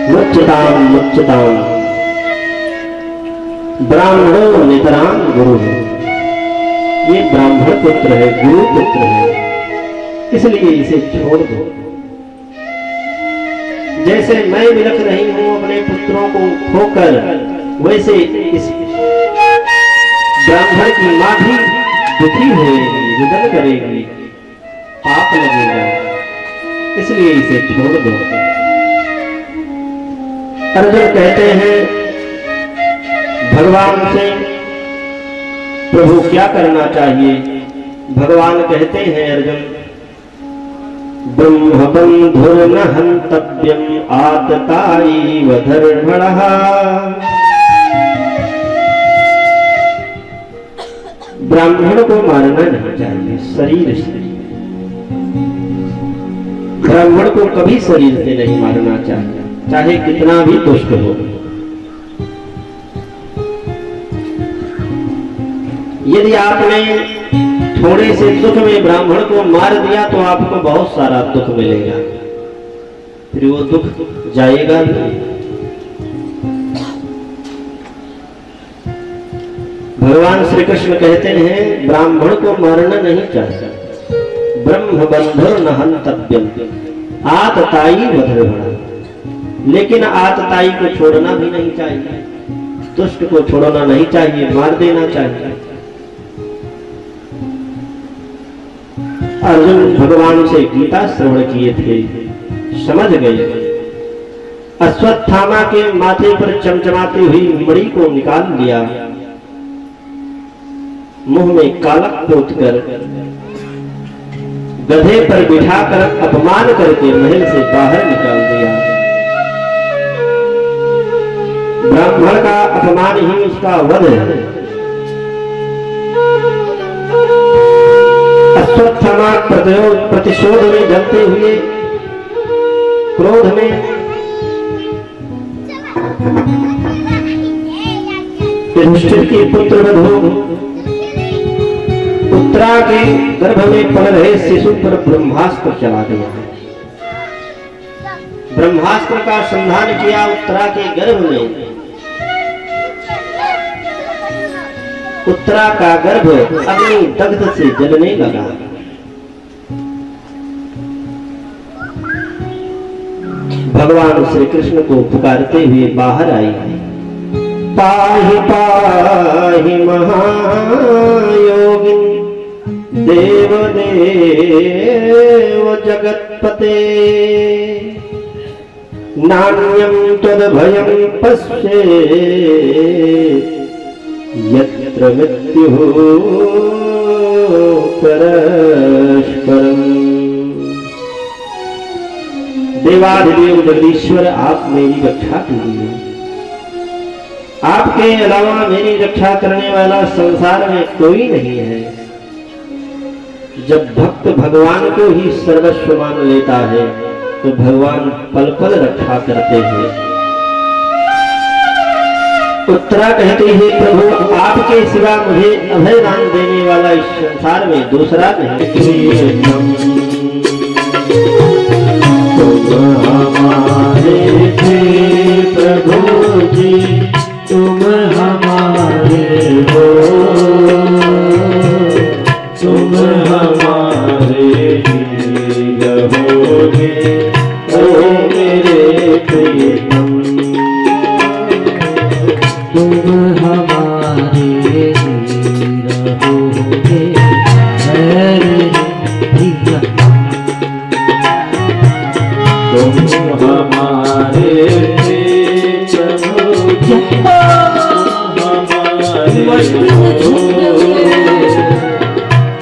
S2: मुच्यताम मुच्यताम ब्राह्मणो नितराम गुरु है। ये ब्राह्मण पुत्र है, गुरु पुत्र है, इसलिए इसे छोड़ दो। जैसे मैं विलख रही हूं अपने पुत्रों को खोकर, वैसे इस ब्राह्मण की मां भी दुखी होगी, रुदन करेगी, पाप लगेगा, इसलिए इसे छोड़ दो। अर्जुन कहते हैं भगवान से, प्रभु क्या करना चाहिए? भगवान कहते हैं अर्जुन, ब्रह्म बंधुर्न हन्तव्यम आतताईव धर्मणः। ब्राह्मण को मारना नहीं चाहिए शरीर से। ब्राह्मण को कभी शरीर से नहीं मारना चाहिए, चाहे कितना भी दुष्ट हो। यदि आपने थोड़े से दुख में ब्राह्मण को मार दिया तो आपको बहुत सारा दुख मिलेगा, फिर वो दुख जाएगा नहीं। भगवान श्री कृष्ण कहते हैं ब्राह्मण को मारना नहीं चाहिए। ब्रह्म बंधुर्न हन्तव्यम आतताई वधर्मणः। लेकिन आतताई को छोड़ना भी नहीं चाहिए, दुष्ट को छोड़ना नहीं चाहिए, मार देना चाहिए। अर्जुन भगवान से गीता श्रवण किए थे, समझ गए। अश्वत्थामा के माथे पर चमचमाती हुई मणि को निकाल लिया, मुंह में कालक पोतकर गधे पर बिठाकर अपमान करके महल से बाहर निकाल दिया। ब्राह्मण का अपमान ही उसका वध है। अश्वत्थामा प्रतिशोध में जलते हुए क्रोध में युधिष्ठिर की पुत्र वधू उत्तरा के गर्भ में पल रहे शिशु पर ब्रह्मास्त्र चला दिया। ब्रह्मास्त्र का संधान किया उत्तरा के गर्भ में। उत्तरा का गर्भ अग्नि दग्ध से जलने लगा। भगवान श्री कृष्ण को पुकारते हुए बाहर आई, पाहि पाहि महायोगिन देव देव जगत्पते नान्यं तद्भयं पश्ये यत्र मृत्युः परस्परम्। देवाधिदेव जगदीश्वर आप मेरी रक्षा कीजिए। आपके अलावा मेरी रक्षा करने वाला संसार में कोई नहीं है। जब भक्त भगवान को ही सर्वस्व मान लेता है तो भगवान पल पल रक्षा करते हैं। उत्तरा कहती है, प्रभु आपके सिवा मुझे अभय दान देने वाला इस संसार में दूसरा नहीं। तुम हमारे थे प्रभु जी, तुम हमारे हो, तुम हमारे ही रहोगे ओ मेरे प्रियतम।
S1: तुम हमारे ही रहोगे मेरे प्रियतम।
S2: तुम हमारे प्रभु जी, हमारे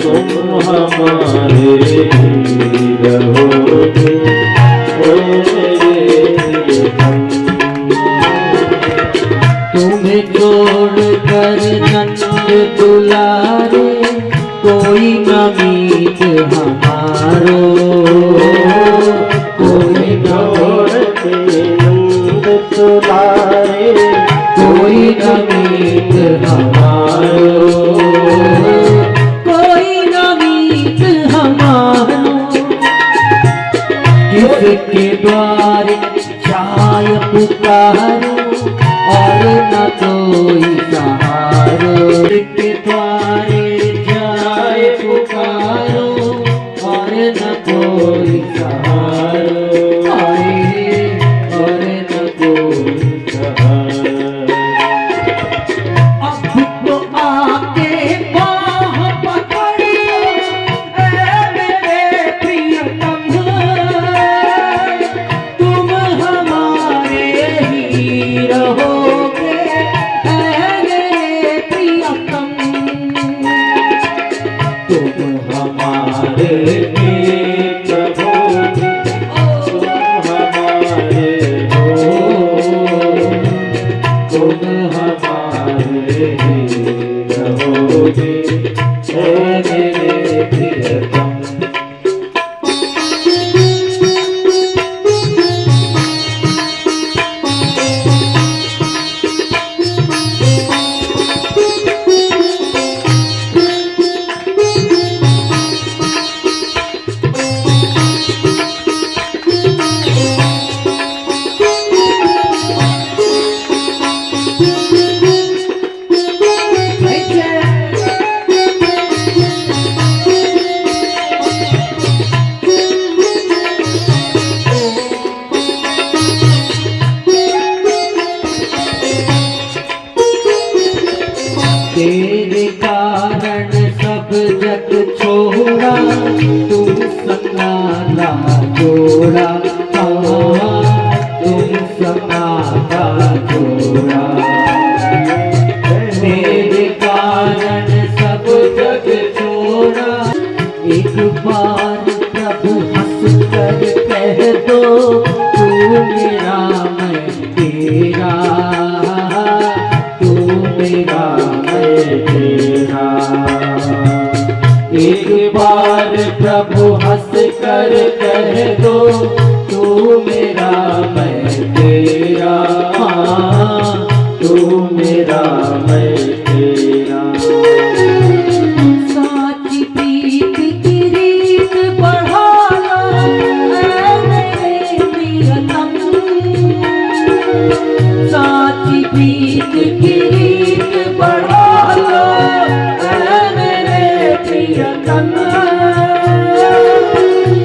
S2: तुम हमारे रहोगे ओ मेरे प्रियतम।
S1: तुम्हें छोड़ कर नंद दुलारे कोई न मीत हमारो,
S2: कोई छोड़ के नंद दुलारे
S1: कोई न मीत हमारो, कोई न मीत हमारो। किसके द्वारे जाय पुकारो और न कोई सहारो, किसके द्वारे जाय पुकारो और न कोई सहारो, और न कोई सहारो। अब तो आके बाह पकड़ो ऐ मेरे प्रियतम, तुम हमारे ही रहोगे ऐ मेरे प्रियतम।
S2: तुम हमारे प्रभु जी, तुम हमारे हो, तुम हमारे रहोगे ओ मेरे प्रियतम।
S1: तेरे कारण सब जग छोड़ा, तुम संगाला जोड़ा, तुम संगाला जोड़ा। तेरे कारण सब जग छोड़ा, एक बार प्रभु हंस कर कह दो, तू मेरा मैं तेरा, तू मेरा मैं तेरा। एक बार प्रभु हंस कर कह दो, तू मेरा मैं तेरा, तू मेरा मैं तेरा। साची प्रीत की रीत बढ़ाना ऐ मेरे प्रियतम, साची प्रीत की रीत बढ़ाना ऐ मेरे प्रियतम।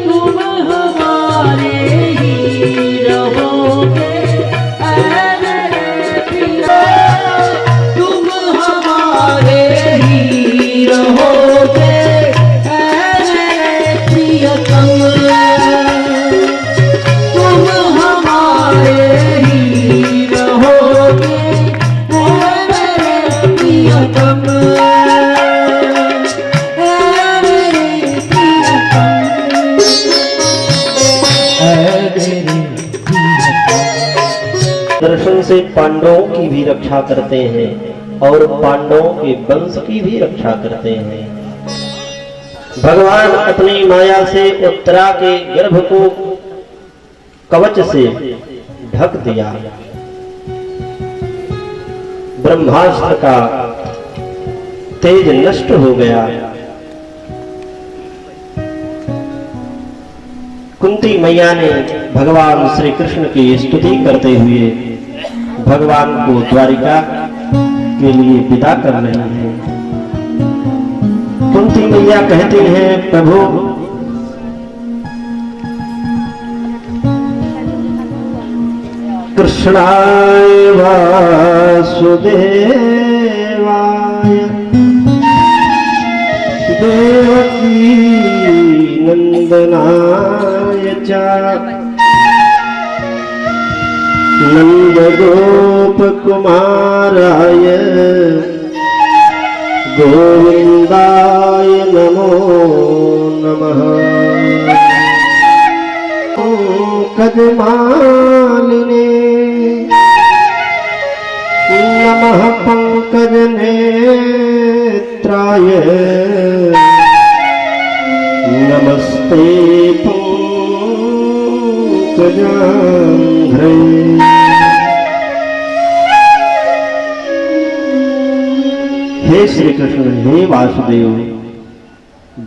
S1: तुम हमारे ही रहोगे ऐ मेरे प्रियतम, तुम हमारे ही रहोगे प्रियतम
S2: दर्शन से पांडवों की भी रक्षा करते हैं और पांडवों के वंश की भी रक्षा करते हैं। भगवान अपनी माया से उत्तरा के गर्भ को कवच से ढक दिया। ब्रह्मास्त्र का तेज नष्ट हो गया। कुंती मैया ने भगवान श्री कृष्ण की स्तुति करते हुए भगवान को द्वारिका के लिए विदा कर रही है। कुंती मैया कहती हैं, प्रभु कृष्णाय वासुदेवाय देवकी नंदनाय च नंद गोप कुमाराय गोविंदाय नमो नमः। पंकजमालिने नमः पंकज नेत्राय नमस्ते पंकजांघ्रे। हे श्री कृष्ण, हे वासुदेव,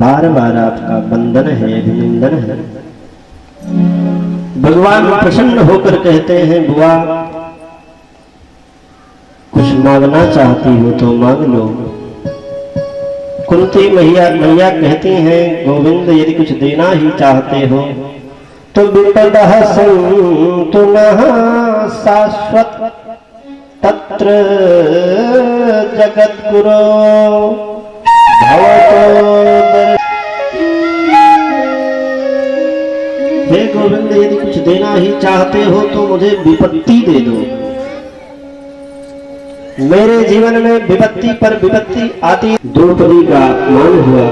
S2: बार बार आपका वंदन है, अभिनंदन है। भगवान प्रसन्न होकर कहते हैं, बुआ कुछ मांगना चाहती हो तो मांग लो। कुंती मैया कहती हैं, गोविंद यदि कुछ देना ही चाहते हो तो विपदः सन्तु नः शाश्वत तत्र जगद्गुरो भवतो। हे गोविंद यदि कुछ देना ही चाहते हो तो मुझे विपत्ति दे दो। मेरे जीवन में विपत्ति पर विपत्ति आती। द्रौपदी का मान हुआ,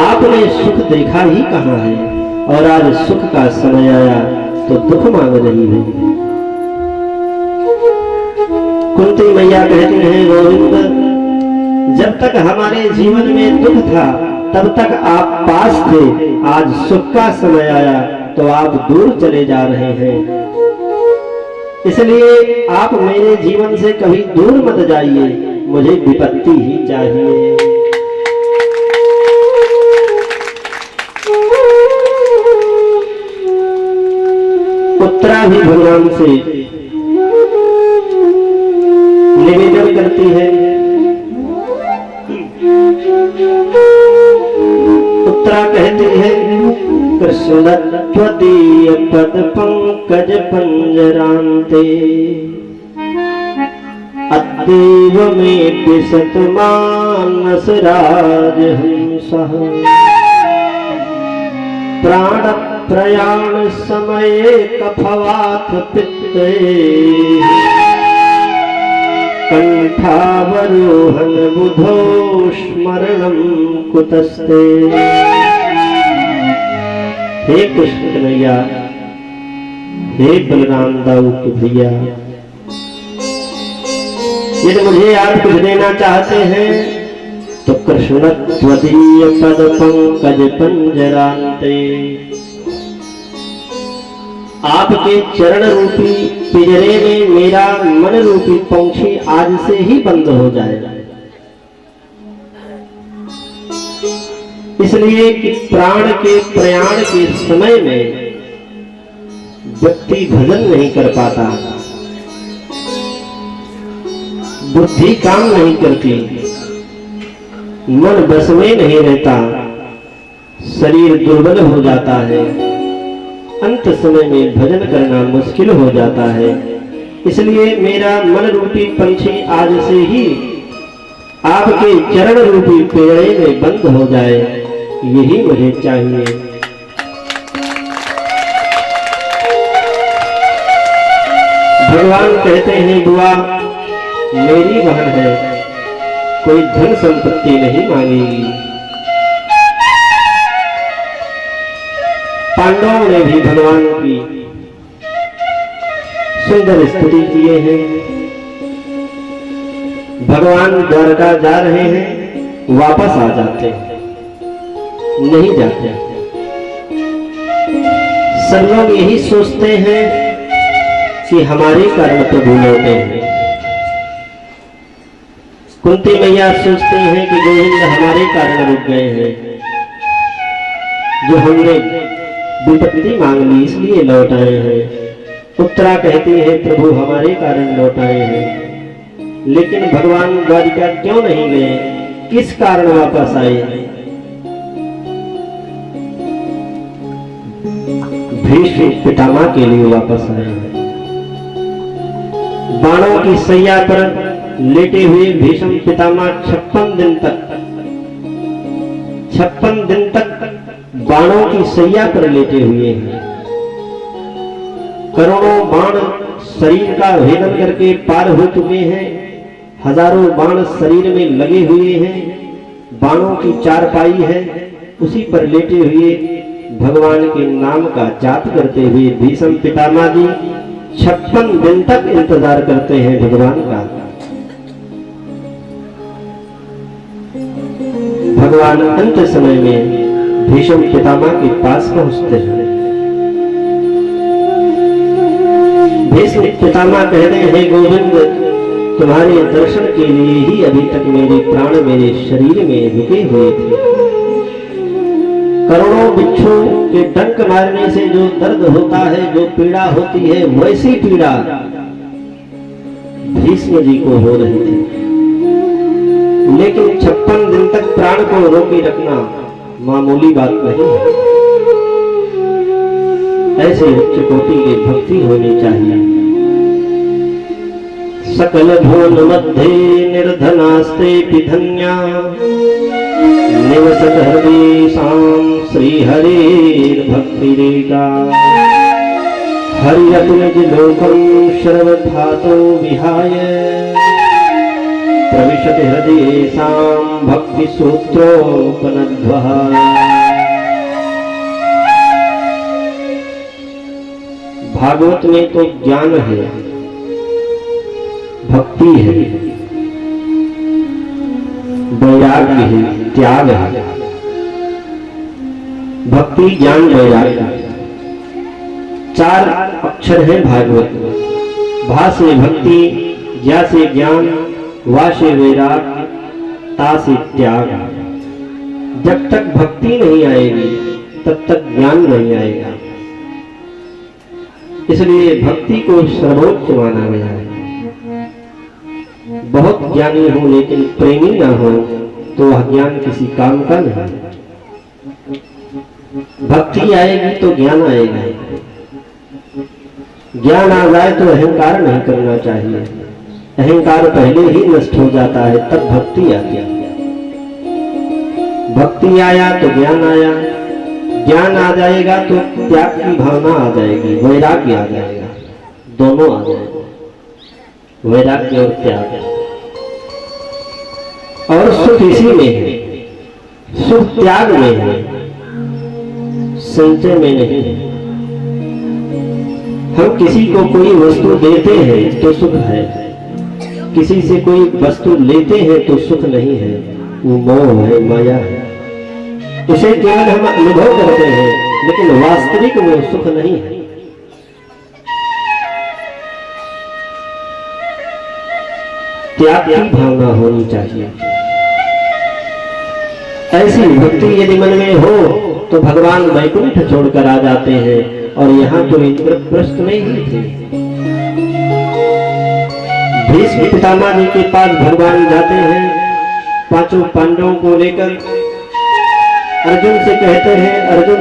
S2: आपने सुख देखा ही कहाँ है और आज सुख का समय आया तो दुख मांग रही है। कुंती मैया कहती हैं, गोविंद जब तक हमारे जीवन में दुख था तब तक आप पास थे, आज सुख का समय आया तो आप दूर चले जा रहे हैं। इसलिए आप मेरे जीवन से कभी दूर मत जाइए, मुझे विपत्ति ही चाहिए। उत्तरा भी भगवान से निवेदन करती है। उत्तरा कहती है, कृष्ण त्वदीय पद पंकज पंजरान्ते अद्यैव मे विशत मानस राजहंसः प्राण प्रयाण समये कफवाथ पित्ते कंठावरोहन बुधो स्मरणं कुतस्ते। हे कृष्ण कन्हैया, हे बलराम दाऊ के भैया, यदि मुझे आप कुछ देना चाहते हैं तो कृष्ण त्वदीय पद पंकज पंजरान्ते, आपके चरण रूपी पिंजरे में मेरा मन रूपी पंछी आज से ही बंद हो जाएगा। इसलिए कि प्राण के प्रयाण के समय में व्यक्ति भजन नहीं कर पाता, बुद्धि काम नहीं करती, मन बस में नहीं रहता, शरीर दुर्बल हो जाता है, अंत समय में भजन करना मुश्किल हो जाता है। इसलिए मेरा मन रूपी पंछी आज से ही आपके चरण रूपी पिंजरे में बंद हो जाए, यही मुझे चाहिए। भगवान कहते हैं, बुआ मेरी बहन है, कोई धन संपत्ति नहीं मांगेगी। पांडवों ने भी भगवान की सुंदर स्तुति किए हैं। भगवान द्वारका जा रहे हैं, वापस आ जाते हैं, नहीं जाते। सब लोग यही सोचते हैं कि हमारे कारण प्रभु लौटे हैं। कुंती मैया सोचते हैं कि गोविंद हमारे कारण रुक गए हैं, जो हमने विपत्ति मांग ली इसलिए लौट आए हैं। उत्तरा कहती है प्रभु हमारे कारण लौट आए हैं। लेकिन भगवान द्वारिका क्यों नहीं गए, किस कारण वापस आए? भीष्म पितामह के लिए वापस आए हैं। बाणों की सैया पर लेटे हुए भीष्म पितामह 56 दिन तक बाणों की सैया पर लेटे हुए हैं। करोड़ों बाण शरीर का भेदन करके पार हो चुके हैं, हजारों बाण शरीर में लगे हुए हैं। बाणों की चारपाई है, उसी पर लेटे हुए भगवान के नाम का जाप करते हुए भीष्म पितामह जी 56 दिन तक इंतजार करते हैं भगवान का। भगवान अंत समय में भीष्म पितामह के पास पहुंचते हैं। भीष्म पितामह कहते हैं गोविंद तुम्हारे दर्शन के लिए ही अभी तक मेरे प्राण मेरे शरीर में रुके हुए थे। करोड़ों बिच्छू के डंक मारने से जो दर्द होता है, जो पीड़ा होती है, वैसी पीड़ा भीष्म जी को हो रही थी। लेकिन 56 दिन तक प्राण को रोके रखना मामूली बात नहीं है। ऐसे उच्च कोटि की भक्ति होनी चाहिए। सकल भुवन मध्ये निर्धनास्ते धन्या निवसत हृदयेषां श्री हरिर्भक्तिरेका हरिरतुनिज लोकं सर्वधातो विहाय प्रविशति हृदयेषां भक्तिसूत्रोपनद्वः। भागवत में तो ज्ञान है, भक्ति है, वैराग्य है, त्याग है। भक्ति ज्ञान वैराग्य 4 अक्षर है भागवत में। भा से भक्ति, ज्ञा से ज्ञान, वा से वैराग्य, ता से त्याग। जब तक भक्ति नहीं आएगी तब तक ज्ञान नहीं आएगा। इसलिए भक्ति को सर्वोच्च माना गया है। बहुत ज्ञानी हो लेकिन प्रेमी ना हो तो वह ज्ञान किसी काम का नहीं। भक्ति आएगी तो ज्ञान आएगा। ज्ञान आ जाए तो अहंकार नहीं करना चाहिए। अहंकार पहले ही नष्ट हो जाता है, तब भक्ति आती है। भक्ति आया तो ज्ञान आया, ज्ञान आ जाएगा तो त्याग की भावना आ जाएगी, वैराग्य आ जाएगा, दोनों आ जाएगा, वैराग्य और त्याग। और सुख इसी में है, सुख त्याग में है, संचय में नहीं है। हम किसी को कोई वस्तु देते हैं तो सुख है, किसी से कोई वस्तु लेते हैं तो सुख नहीं है, वो मोह है, माया है। उसे केवल हम अनुभव करते हैं लेकिन वास्तविक वो सुख नहीं है। त्याग की भावना होनी चाहिए। ऐसी भक्ति यदि मन में हो तो भगवान वैकुंठ छोड़कर आ जाते हैं। और यहाँ तो इंद्रप्रस्थ में ही थे। भीष्म पितामह जी के पास भगवान जाते हैं, 5 पांडवों को लेकर। अर्जुन से कहते हैं अर्जुन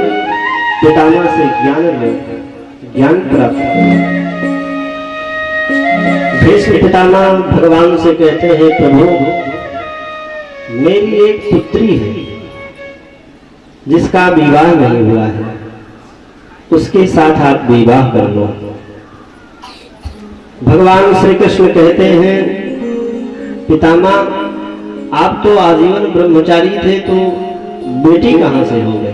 S2: पितामह से ज्ञान लो, ज्ञान प्राप्त। भीष्म पितामह भगवान से कहते हैं प्रभु मेरी एक पुत्री है जिसका विवाह नहीं हुआ है, उसके साथ आप विवाह कर लो। भगवान श्री कृष्ण कहते हैं पितामह आप तो आजीवन ब्रह्मचारी थे, तो बेटी कहां से हो गई?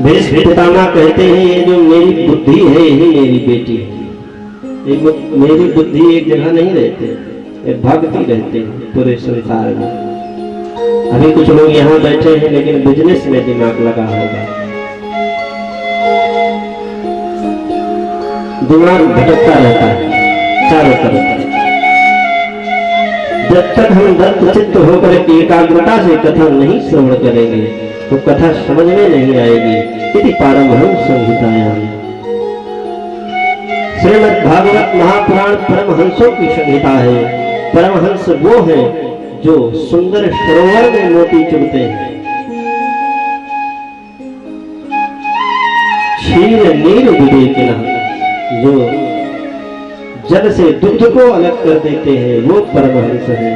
S2: भीष्म पितामह कहते हैं, ये जो मेरी बुद्धि है यही मेरी बेटी है। मेरी बुद्धि एक जगह नहीं रहते, ये भागती रहते हैं पूरे संसार में। अभी कुछ लोग यहाँ बैठे हैं लेकिन बिजनेस में दिमाग लगा होगा, दिमाग भटकता रहता है चारों तरफ। जब तक हम दत्त चित्त होकर एकाग्रता से कथा नहीं श्रवण करेंगे तो कथा समझ में नहीं आएगी। इति पारमहंस संहितायाम, श्रीमद् भागवत महापुराण परमहंसों की संहिता है। परमहंस वो है जो सुंदर सरोवर में मोती चुनते हैं, क्षीर नीर विवेकिनः, जो जल से दुग्ध को अलग कर देते हैं, वो परमहंस है।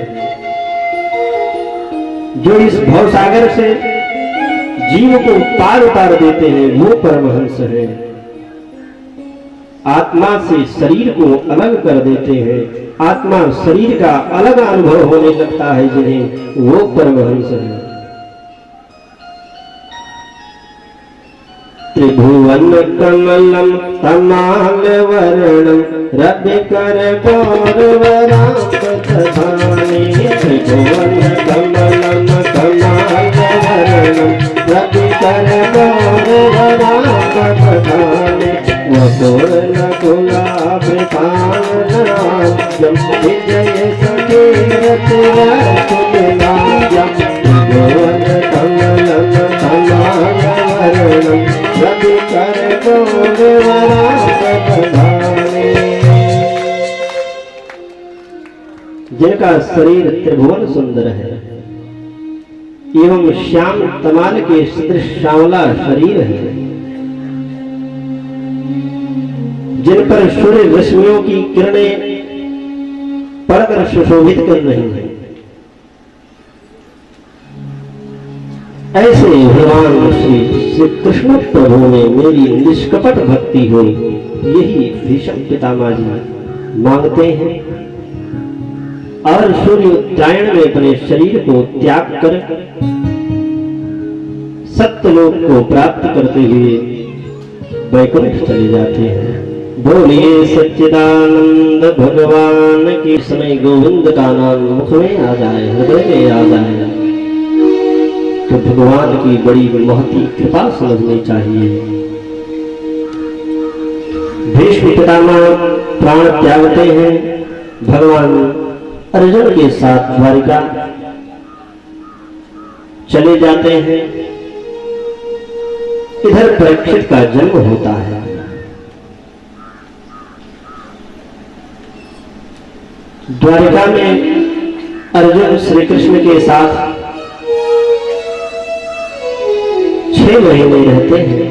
S2: जो इस भवसागर से जीव को पार उतार देते हैं, वो परमहंस है। आत्मा से शरीर को अलग कर देते हैं, आत्मा शरीर का अलग अनुभव होने लगता है जिन्हें, वो परमहंस है। त्रिभुवन कमलम तमाल वर्णम रविकर गौरवराम दधाने। त्रिभुवन कमलम तमाल वर्णम रविकर गौरवराम दधाने। वपूर्ण गुलाबृताननाद्यं विजय सकीर्तिरतुलायं। त्रिभुवन कमलं कमलवर्णं रविकर गौरवराम दधाने। जिनका शरीर त्रिभुवन सुंदर है एवं श्याम तमाल के सदृश श्यामला शरीर है, जिन पर सूर्य रश्मियों की किरणें पड़कर सुशोभित कर रही हैं, ऐसे भगवान श्री कृष्ण प्रभु में मेरी निष्कपट भक्ति हो, यही भीष्म पितामह जी मांगते हैं। और सूर्य उत्तरायण में अपने शरीर को त्याग कर सत्यलोक को प्राप्त करते हुए वैकुंठ चले जाते हैं। बोलिए सच्चिदानंद भगवान की। समय गोविंद का नाम मुख में आ जाए, हृदय में आ जाए तो भगवान की बड़ी महती कृपा समझनी चाहिए। भीष्म पितामह प्राण त्यागते हैं, भगवान अर्जुन के साथ द्वारिका चले जाते हैं। इधर परीक्षित का जन्म होता है। द्वारिका में अर्जुन श्री कृष्ण के साथ 6 महीने रहते हैं।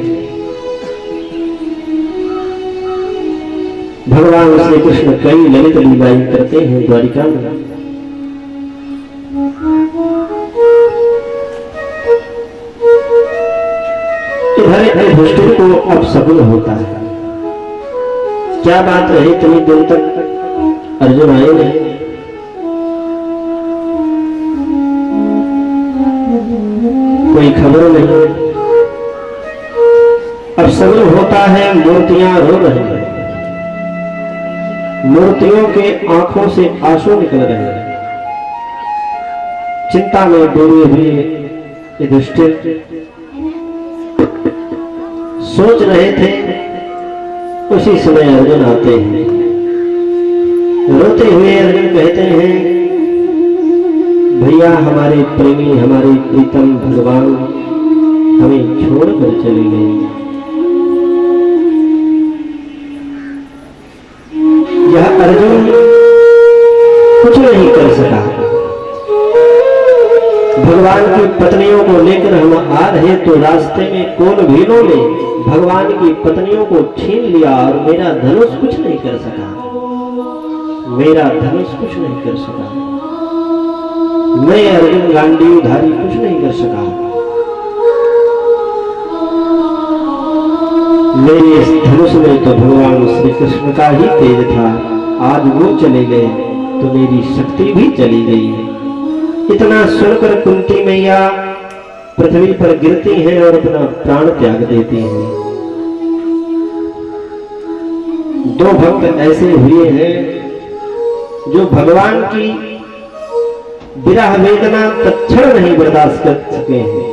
S2: भगवान श्री कृष्ण कई ललित लीलाएं करते हैं द्वारिका में। इधर युधिष्ठिर को अब सगुन होता है। क्या बात रही, इतनी दिन तक अर्जुन आए नहीं, कोई खबर नहीं। अब सगुन होता है, मूर्तियां रो रही हैं, मूर्तियों के आंखों से आंसू निकल रहे हैं। चिंता में डूबे हुए युधिष्ठिर सोच रहे थे, उसी समय अर्जुन आते हैं। रोते हुए अर्जुन कहते हैं, भैया हमारे प्रेमी, हमारे प्रीतम भगवान हमें छोड़कर चले गए। यह अर्जुन कुछ नहीं कर सका। भगवान की पत्नियों को लेकर हम आ रहे तो रास्ते में कोन भीलों ने भगवान की पत्नियों को छीन लिया और मेरा धनुष कुछ नहीं कर सका, मेरा धनुष कुछ नहीं कर सका। मैं अर्जुन गांडीवधारी कुछ नहीं कर सका। मेरे इस धनुष में तो भगवान श्री कृष्ण का ही तेज था, आज वो चले गए तो मेरी शक्ति भी चली गई। इतना सुनकर कुंती मैया पृथ्वी पर गिरती हैं और अपना प्राण त्याग देती हैं। दो भक्त ऐसे हुए हैं जो भगवान की विरह वेदना तत्क्षण नहीं बर्दाश्त कर सके हैं।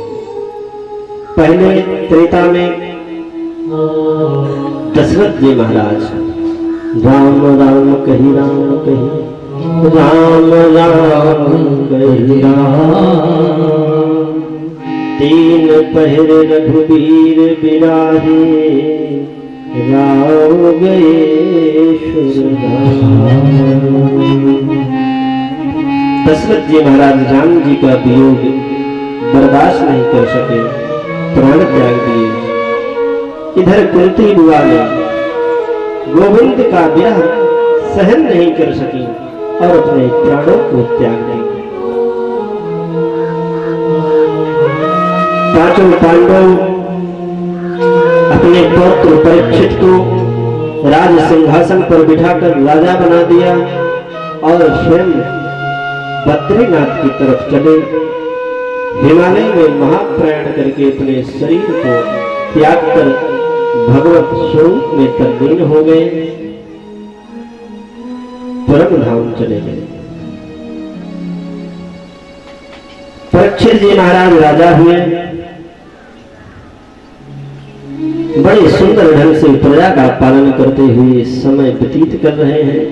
S2: पहले त्रेता में दशरथ जी महाराज, राम राम कही राम कही, राम राम कही राम, तीन पहर रघुबीर बिराहे, राम गए दशरथ जी महाराज राम जी का वियोग बर्दाश्त नहीं कर सके, प्राण त्याग दिए। इधर कुंती बुआ ने गोविंद का विरह सहन नहीं कर सकी और अपने प्राणों को त्याग दिया। पांचों पांडव अपने पौत्र परीक्षित को राज सिंहासन पर बिठाकर राजा बना दिया और स्वयं बद्रीनाथ की तरफ चले। हिमालय में महाप्रयाण करके अपने शरीर को त्याग कर भगवत स्वरूप में तल्लीन हो गए, परम धाम चले गए। परीक्षित जी महाराज राजा हुए, बड़े सुंदर ढंग से प्रजा का पालन करते हुए समय व्यतीत कर रहे हैं।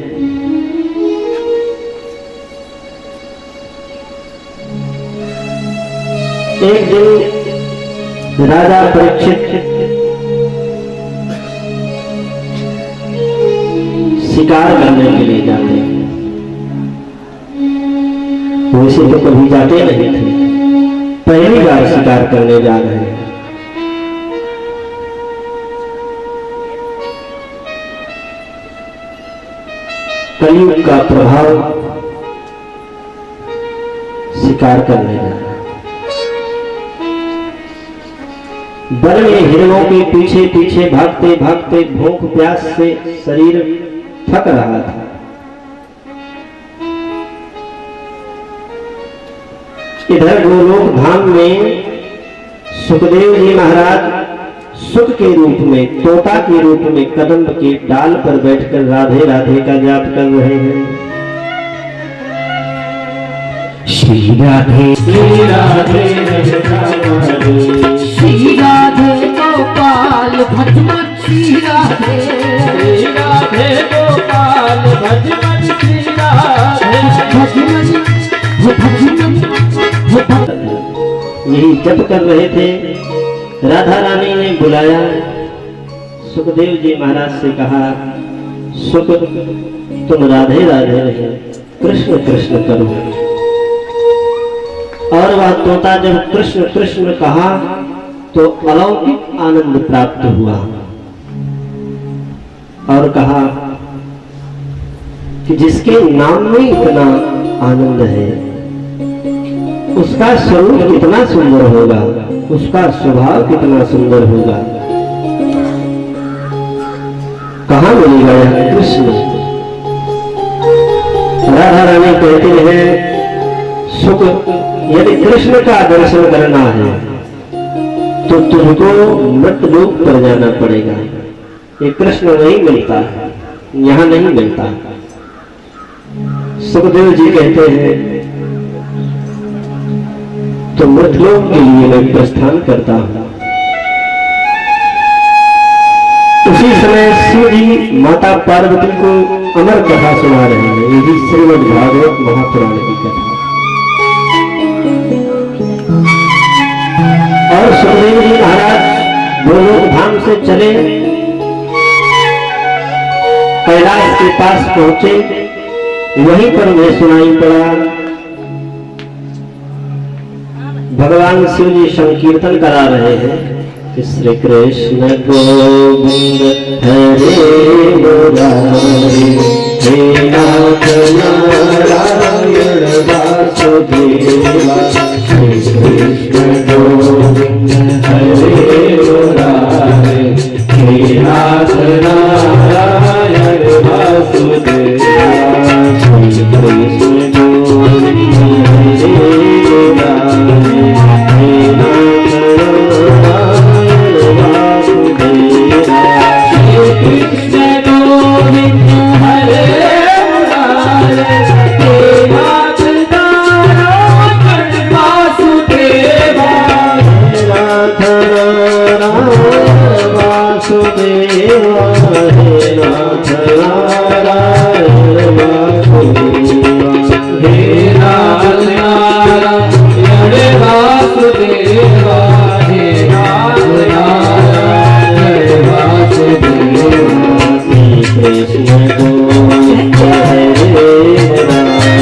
S2: एक दिन राजा परीक्षित शिकार करने के लिए जाते हैं। वैसे तो कभी जाते नहीं थे, पहली बार शिकार करने जा रहे हैं। कलयुग का प्रभाव, शिकार करने जा रहे हैं। वन में हिरणों के पीछे पीछे भागते भागते भूख प्यास से शरीर थक रहा था। इधर गोलोक धाम में सुखदेव जी महाराज सुख के रूप में, तोता के रूप में कदम्ब के डाल पर बैठकर राधे राधे का जाप कर रहे हैं।
S1: श्री राधे श्री राधे श्री राधे गोपाल भजमन, श्री राधे गोपाल भजमन, श्री राधे भजमन
S2: यही जप कर रहे थे। राधा रानी ने बुलाया, सुखदेव जी महाराज से कहा, सुख तुम राधे राधे रहे, कृष्ण कृष्ण करो। और वह तोता जब कृष्ण कृष्ण कहा तो अलौकिक आनंद प्राप्त हुआ और कहा कि जिसके नाम में इतना आनंद है उसका स्वरूप कितना सुंदर होगा, उसका स्वभाव कितना सुंदर होगा। कहाँ मिलेगा यह कृष्ण? राधा रानी कहते हैं, सुख यदि कृष्ण का दर्शन करना है तो तुझको मृतलोक पर जाना पड़ेगा। ये कृष्ण नहीं मिलता है, यहाँ नहीं मिलता। सुखदेव जी कहते हैं, तो मृतलोक के लिए मैं प्रस्थान करता हूं। उसी समय शिव जी माता पार्वती को अमर कथा सुना रहे हैं। ये भी श्रीमद् भागवत महापुराण की कथा। और सुखदेव जी महाराज गोलोक धाम से चले, कैलाश के पास पहुंचे। वहीं पर उन्हें सुनाई पड़ा भगवान शिव जी संकीर्तन करा रहे हैं, श्री कृष्ण गोविंद हरे मुरारी, हे नाथ नारायण वासुदेवा, श्री कृष्ण गोविंद हरे मुरारी, हे नाथ नारायण वासुदेवा श्री कृष्ण गोविंद हरे मुरारे हे नाथ नारायण वासुदेवा श्री कृष्ण गोविंद हरे मुरारे हे नाथ नारायण वासुदेवा हे नाथ नारायण वासुदेवा हे नाथ नारायण वासुदेवा हे नाथ नारायण वासुदेवा हे नाथ नारायण वासुदेवा श्री कृष्ण गोविंद हरे मुरारे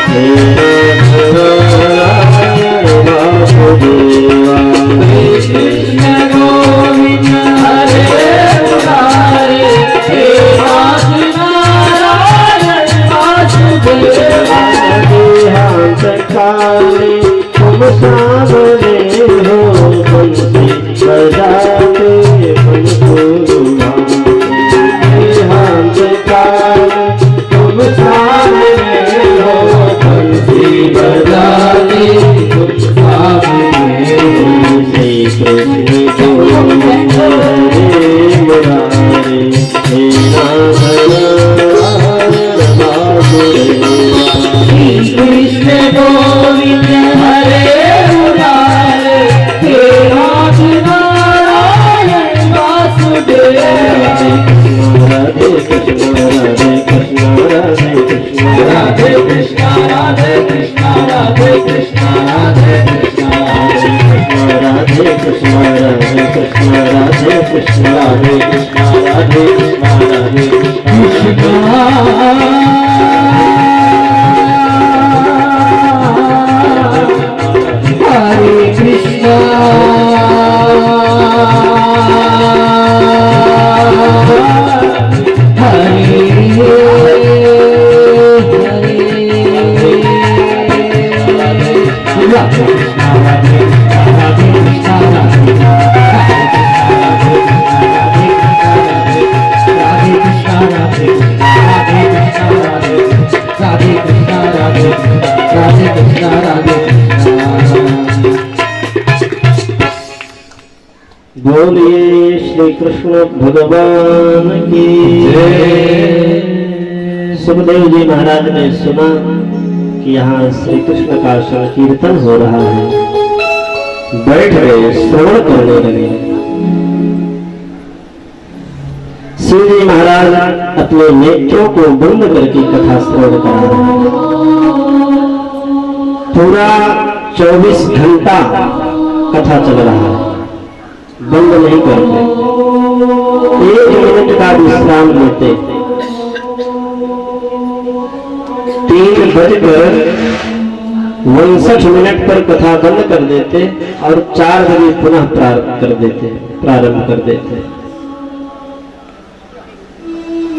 S2: हे नाथ नारायण वासुदेवा श्री कृष्ण गोविंद हरे मुरारे हे नाथ नारायण वासुदेवा देहांत काले तुम सामने हो बंसी बजाते हमको रुलाते देहांत काले तुम सामने हो बंसी बजाते तुम सामने हो श्री कृष्ण गोविंद हरे मुरारे हे नाथ नारायण वासुदेवा श्री कृष्ण गोविंद हरे मुरारे हे नाथ नारायण वासुदेवा राधे कृष्ण राधे कृष्ण राधे कृष्ण राधे कृष्ण राधे कृष्ण राधे कृष्ण राधे कृष्ण राधे कृष्ण राधे कृष्ण राधे कृष्ण राधे कृष्ण राधे कृष्ण राधे कृष्ण हरे कृष्ण बोलिए श्री कृष्ण भगवान की जय। सुखदेव जी महाराज ने सुना कि यहाँ श्री कृष्ण का संकीर्तन हो रहा है, बैठ गए, श्रवण करने लगे। शिव जी महाराज अपने नेत्रों को बंद करके कथा श्रवण कर रहे हैं। पूरा 24 घंटा कथा चल रहा है, बंद नहीं करते, 1 मिनट का विश्राम लेते। 3:59 पर कथा बंद कर देते और 4 बजे पुनः प्रारंभ कर देते।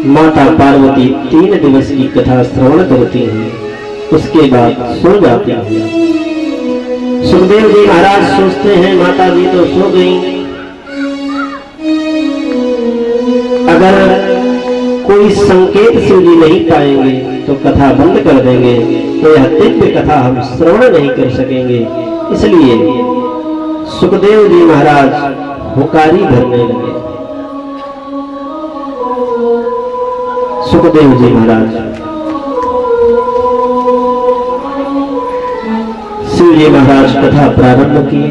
S2: माता पार्वती 3 दिवस की कथा श्रवण करती हैं, उसके बाद सो जाती हैं। सुखदेव जी महाराज सोचते हैं माता जी तो सो गई, अगर कोई संकेत शिव जी नहीं पाएंगे तो कथा बंद कर देंगे, तो यह दिव्य कथा हम श्रवण नहीं कर सकेंगे। इसलिए सुखदेव जी महाराज हुकारी भरने लगे। सुखदेव जी महाराज शिव जी महाराज कथा प्रारंभ की।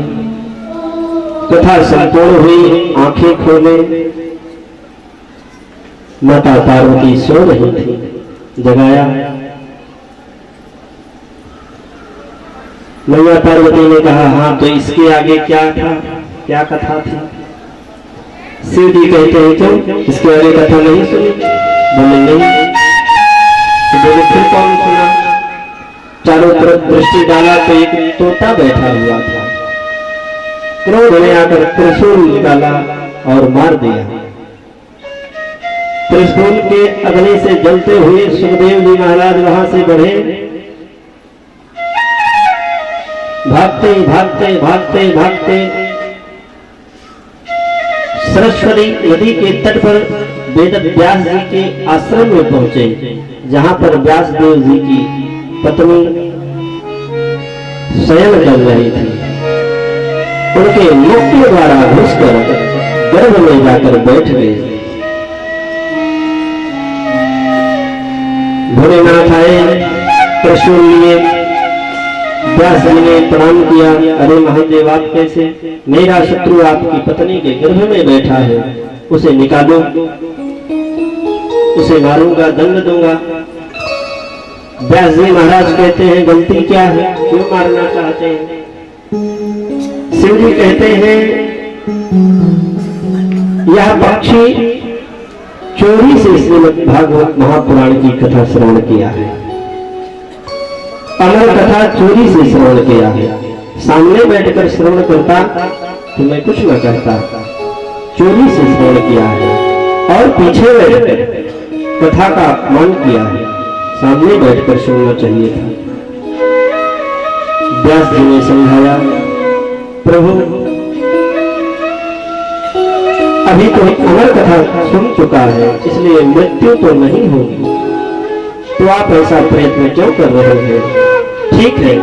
S2: कथा संपूर्ण हुई, आंखें खोले, माता पार्वती सो रही थी, जगाया। मैया पार्वती ने कहा, हाँ तो इसके आगे क्या था, क्या कथा थी? शिव जी कहते हैं क्यों इसके आगे कथा नहीं सुनी? बोले नहीं। तो बोले फिर कौन सुना? चारों तरफ दृष्टि डाला तो एक तोता बैठा हुआ था, क्रोध में आकर त्रिशूल निकाला और मार दिया। त्रिशूल के अग्नि से जलते हुए सुखदेव जी महाराज वहां से बढ़े, भागते भागते भागते भागते सरस्वती नदी के तट पर वेद व्यास जी के आश्रम में पहुंचे, जहां पर व्यास देव जी की पत्नी शयन कर रही थी। उनके मुख के द्वारा घुसकर गर्भ में जाकर बैठ गए। भोलेनाथ आए, त्रिशूल लिए, व्यास जी ने प्रणाम किया। अरे महादेव, आप कैसे? मेरा शत्रु आपकी पत्नी के गर्भ में बैठा है, उसे निकालो, उसे मारूंगा, दंड दूंगा। व्यास जी महाराज कहते हैं, गलती क्या है, क्यों मारना चाहते हैं? शिव जी कहते हैं, यह पक्षी चोरी से श्रीमद् भागवत महापुराण की कथा श्रवण किया है, अमर कथा चोरी से श्रवण किया है। सामने बैठकर श्रवण करता तो मैं कुछ न कहता, चोरी से श्रवण किया है और पीछे बैठकर कथा का अपमान किया है, सामने बैठकर सुनना चाहिए था। व्यास जी ने समझाया, प्रभु अभी तो अमर कथा सुन चुका है, इसलिए मृत्यु तो नहीं होगी, तो आप ऐसा प्रयत्न क्यों कर रहे हैं? ठीक है,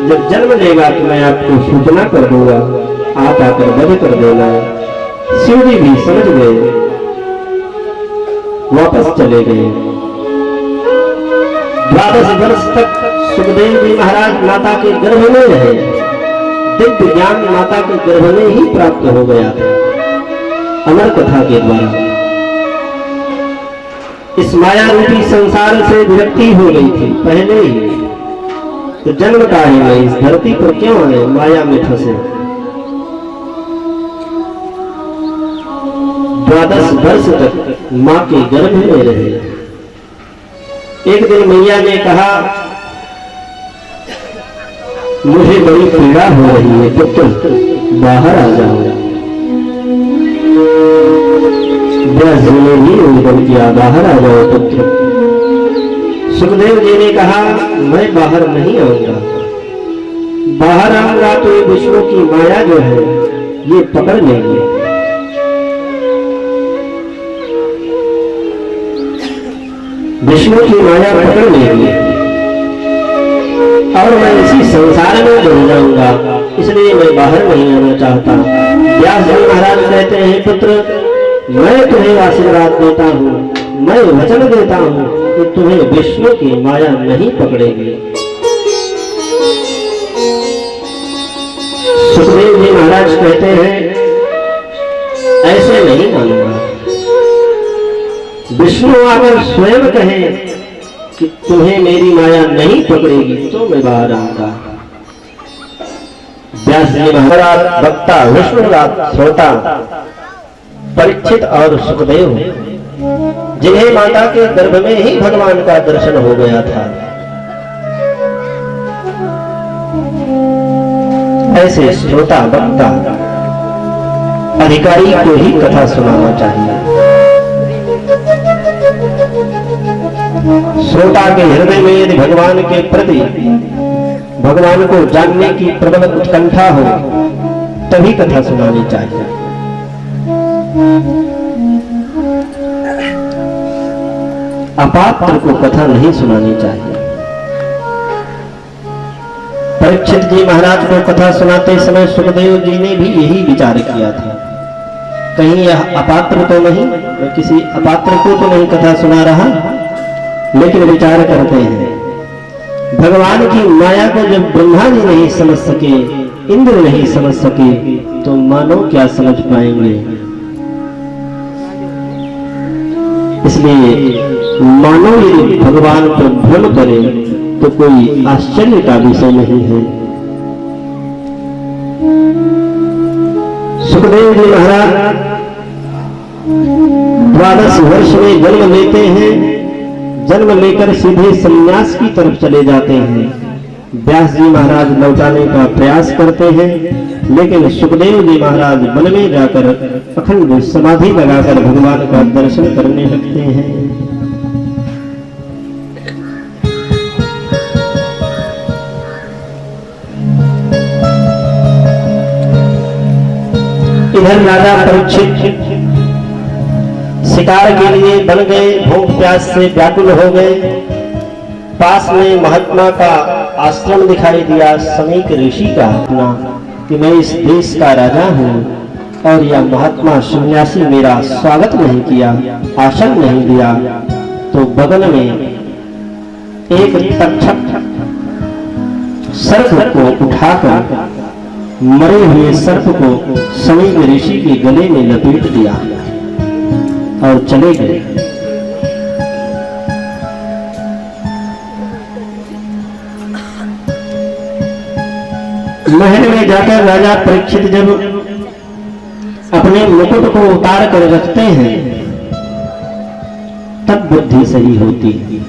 S2: जब जन्म लेगा तो मैं आपको सूचना कर दूंगा, आप आकर वध कर देना। शिव जी भी समझ गए, वापस चले गए। 12 वर्ष तक सुखदेव जी महाराज माता के गर्भ में रहे। दिव्य ज्ञान माता के गर्भ में ही प्राप्त हो गया था, अमर कथा के द्वारा। इस माया रूपी संसार से विरक्ति हो गई थी पहले ही, तो जन्म का ही मैं इस धरती पर क्यों आए, माया में फंसे। 12 वर्ष तक मां के गर्भ में रहे। एक दिन मैया ने कहा, मुझे बड़ी पीड़ा हो रही है, पुत्र बाहर आ जाओ। व्यास जी ने भी निवेदन किया, बाहर आ जाओ पुत्र। सुखदेव जी ने कहा, मैं बाहर नहीं आऊंगा, बाहर आऊंगा तो ये विष्णु की माया जो है ये पकड़ लेंगे। विष्णु की माया पकड़ लेंगे और मैं इसी संसार में डूब जाऊंगा, इसलिए मैं बाहर नहीं आना चाहता। व्यास जी महाराज कहते हैं, पुत्र मैं तुम्हें आशीर्वाद देता हूँ, मैं वचन देता हूँ कि तुम्हें विष्णु की माया नहीं पकड़ेगी। सुखदेव जी महाराज कहते हैं, ऐसे नहीं मानूंगा। विष्णु अगर स्वयं कहे कि तुम्हें मेरी माया नहीं पकड़ेगी तो मैं बाहर आऊंगा। व्यास जी महाराज वक्ता, विष्णु श्रोता परीक्षित और सुखदेव, जिन्हें माता के गर्भ में ही भगवान का दर्शन हो गया था, ऐसे श्रोता वक्ता अधिकारी को ही कथा सुनाना चाहिए। श्रोता के हृदय में यदि भगवान के प्रति, भगवान को जानने की प्रबल उत्कंठा हो, तभी कथा सुनानी चाहिए। अपात्र को कथा नहीं सुनानी चाहिए। परीक्षित जी महाराज को कथा सुनाते समय सुखदेव जी ने भी यही विचार किया था, कहीं यह अपात्र तो नहीं, मैं किसी अपात्र को तो नहीं कथा सुना रहा। लेकिन विचार करते हैं, भगवान की माया को जब ब्रह्मा जी नहीं समझ सके, इंद्र नहीं समझ सके, तो मानव क्या समझ पाएंगे। इसलिए मानव यदि भगवान को भ्रम करे तो कोई आश्चर्य का विषय नहीं है। सुखदेव जी महाराज 12 वर्ष में जन्म लेते हैं, जन्म लेकर सीधे संन्यास की तरफ चले जाते हैं। व्यास जी महाराज लौटाने का प्रयास करते हैं, लेकिन सुखदेव जी महाराज वन में जाकर अखंड समाधि लगाकर भगवान का दर्शन करने लगते हैं। इधर राजा परीक्षित शिकार के लिए बन गए, भूख प्यास से व्याकुल हो गए। पास में महात्मा का आश्रम दिखाई दिया, समीक ऋषि का अपना, कि मैं इस देश का राजा हूँ और यह महात्मा सन्यासी मेरा स्वागत नहीं किया, आसन नहीं दिया। तो बगल में एक तक्षक सर्प को उठाकर मरे हुए सर्प को समीक ऋषि के गले में लपेट दिया और चले गए। महल में जाकर राजा परीक्षित जब अपने मुकुट को उतार कर रखते हैं, तब बुद्धि सही होती है।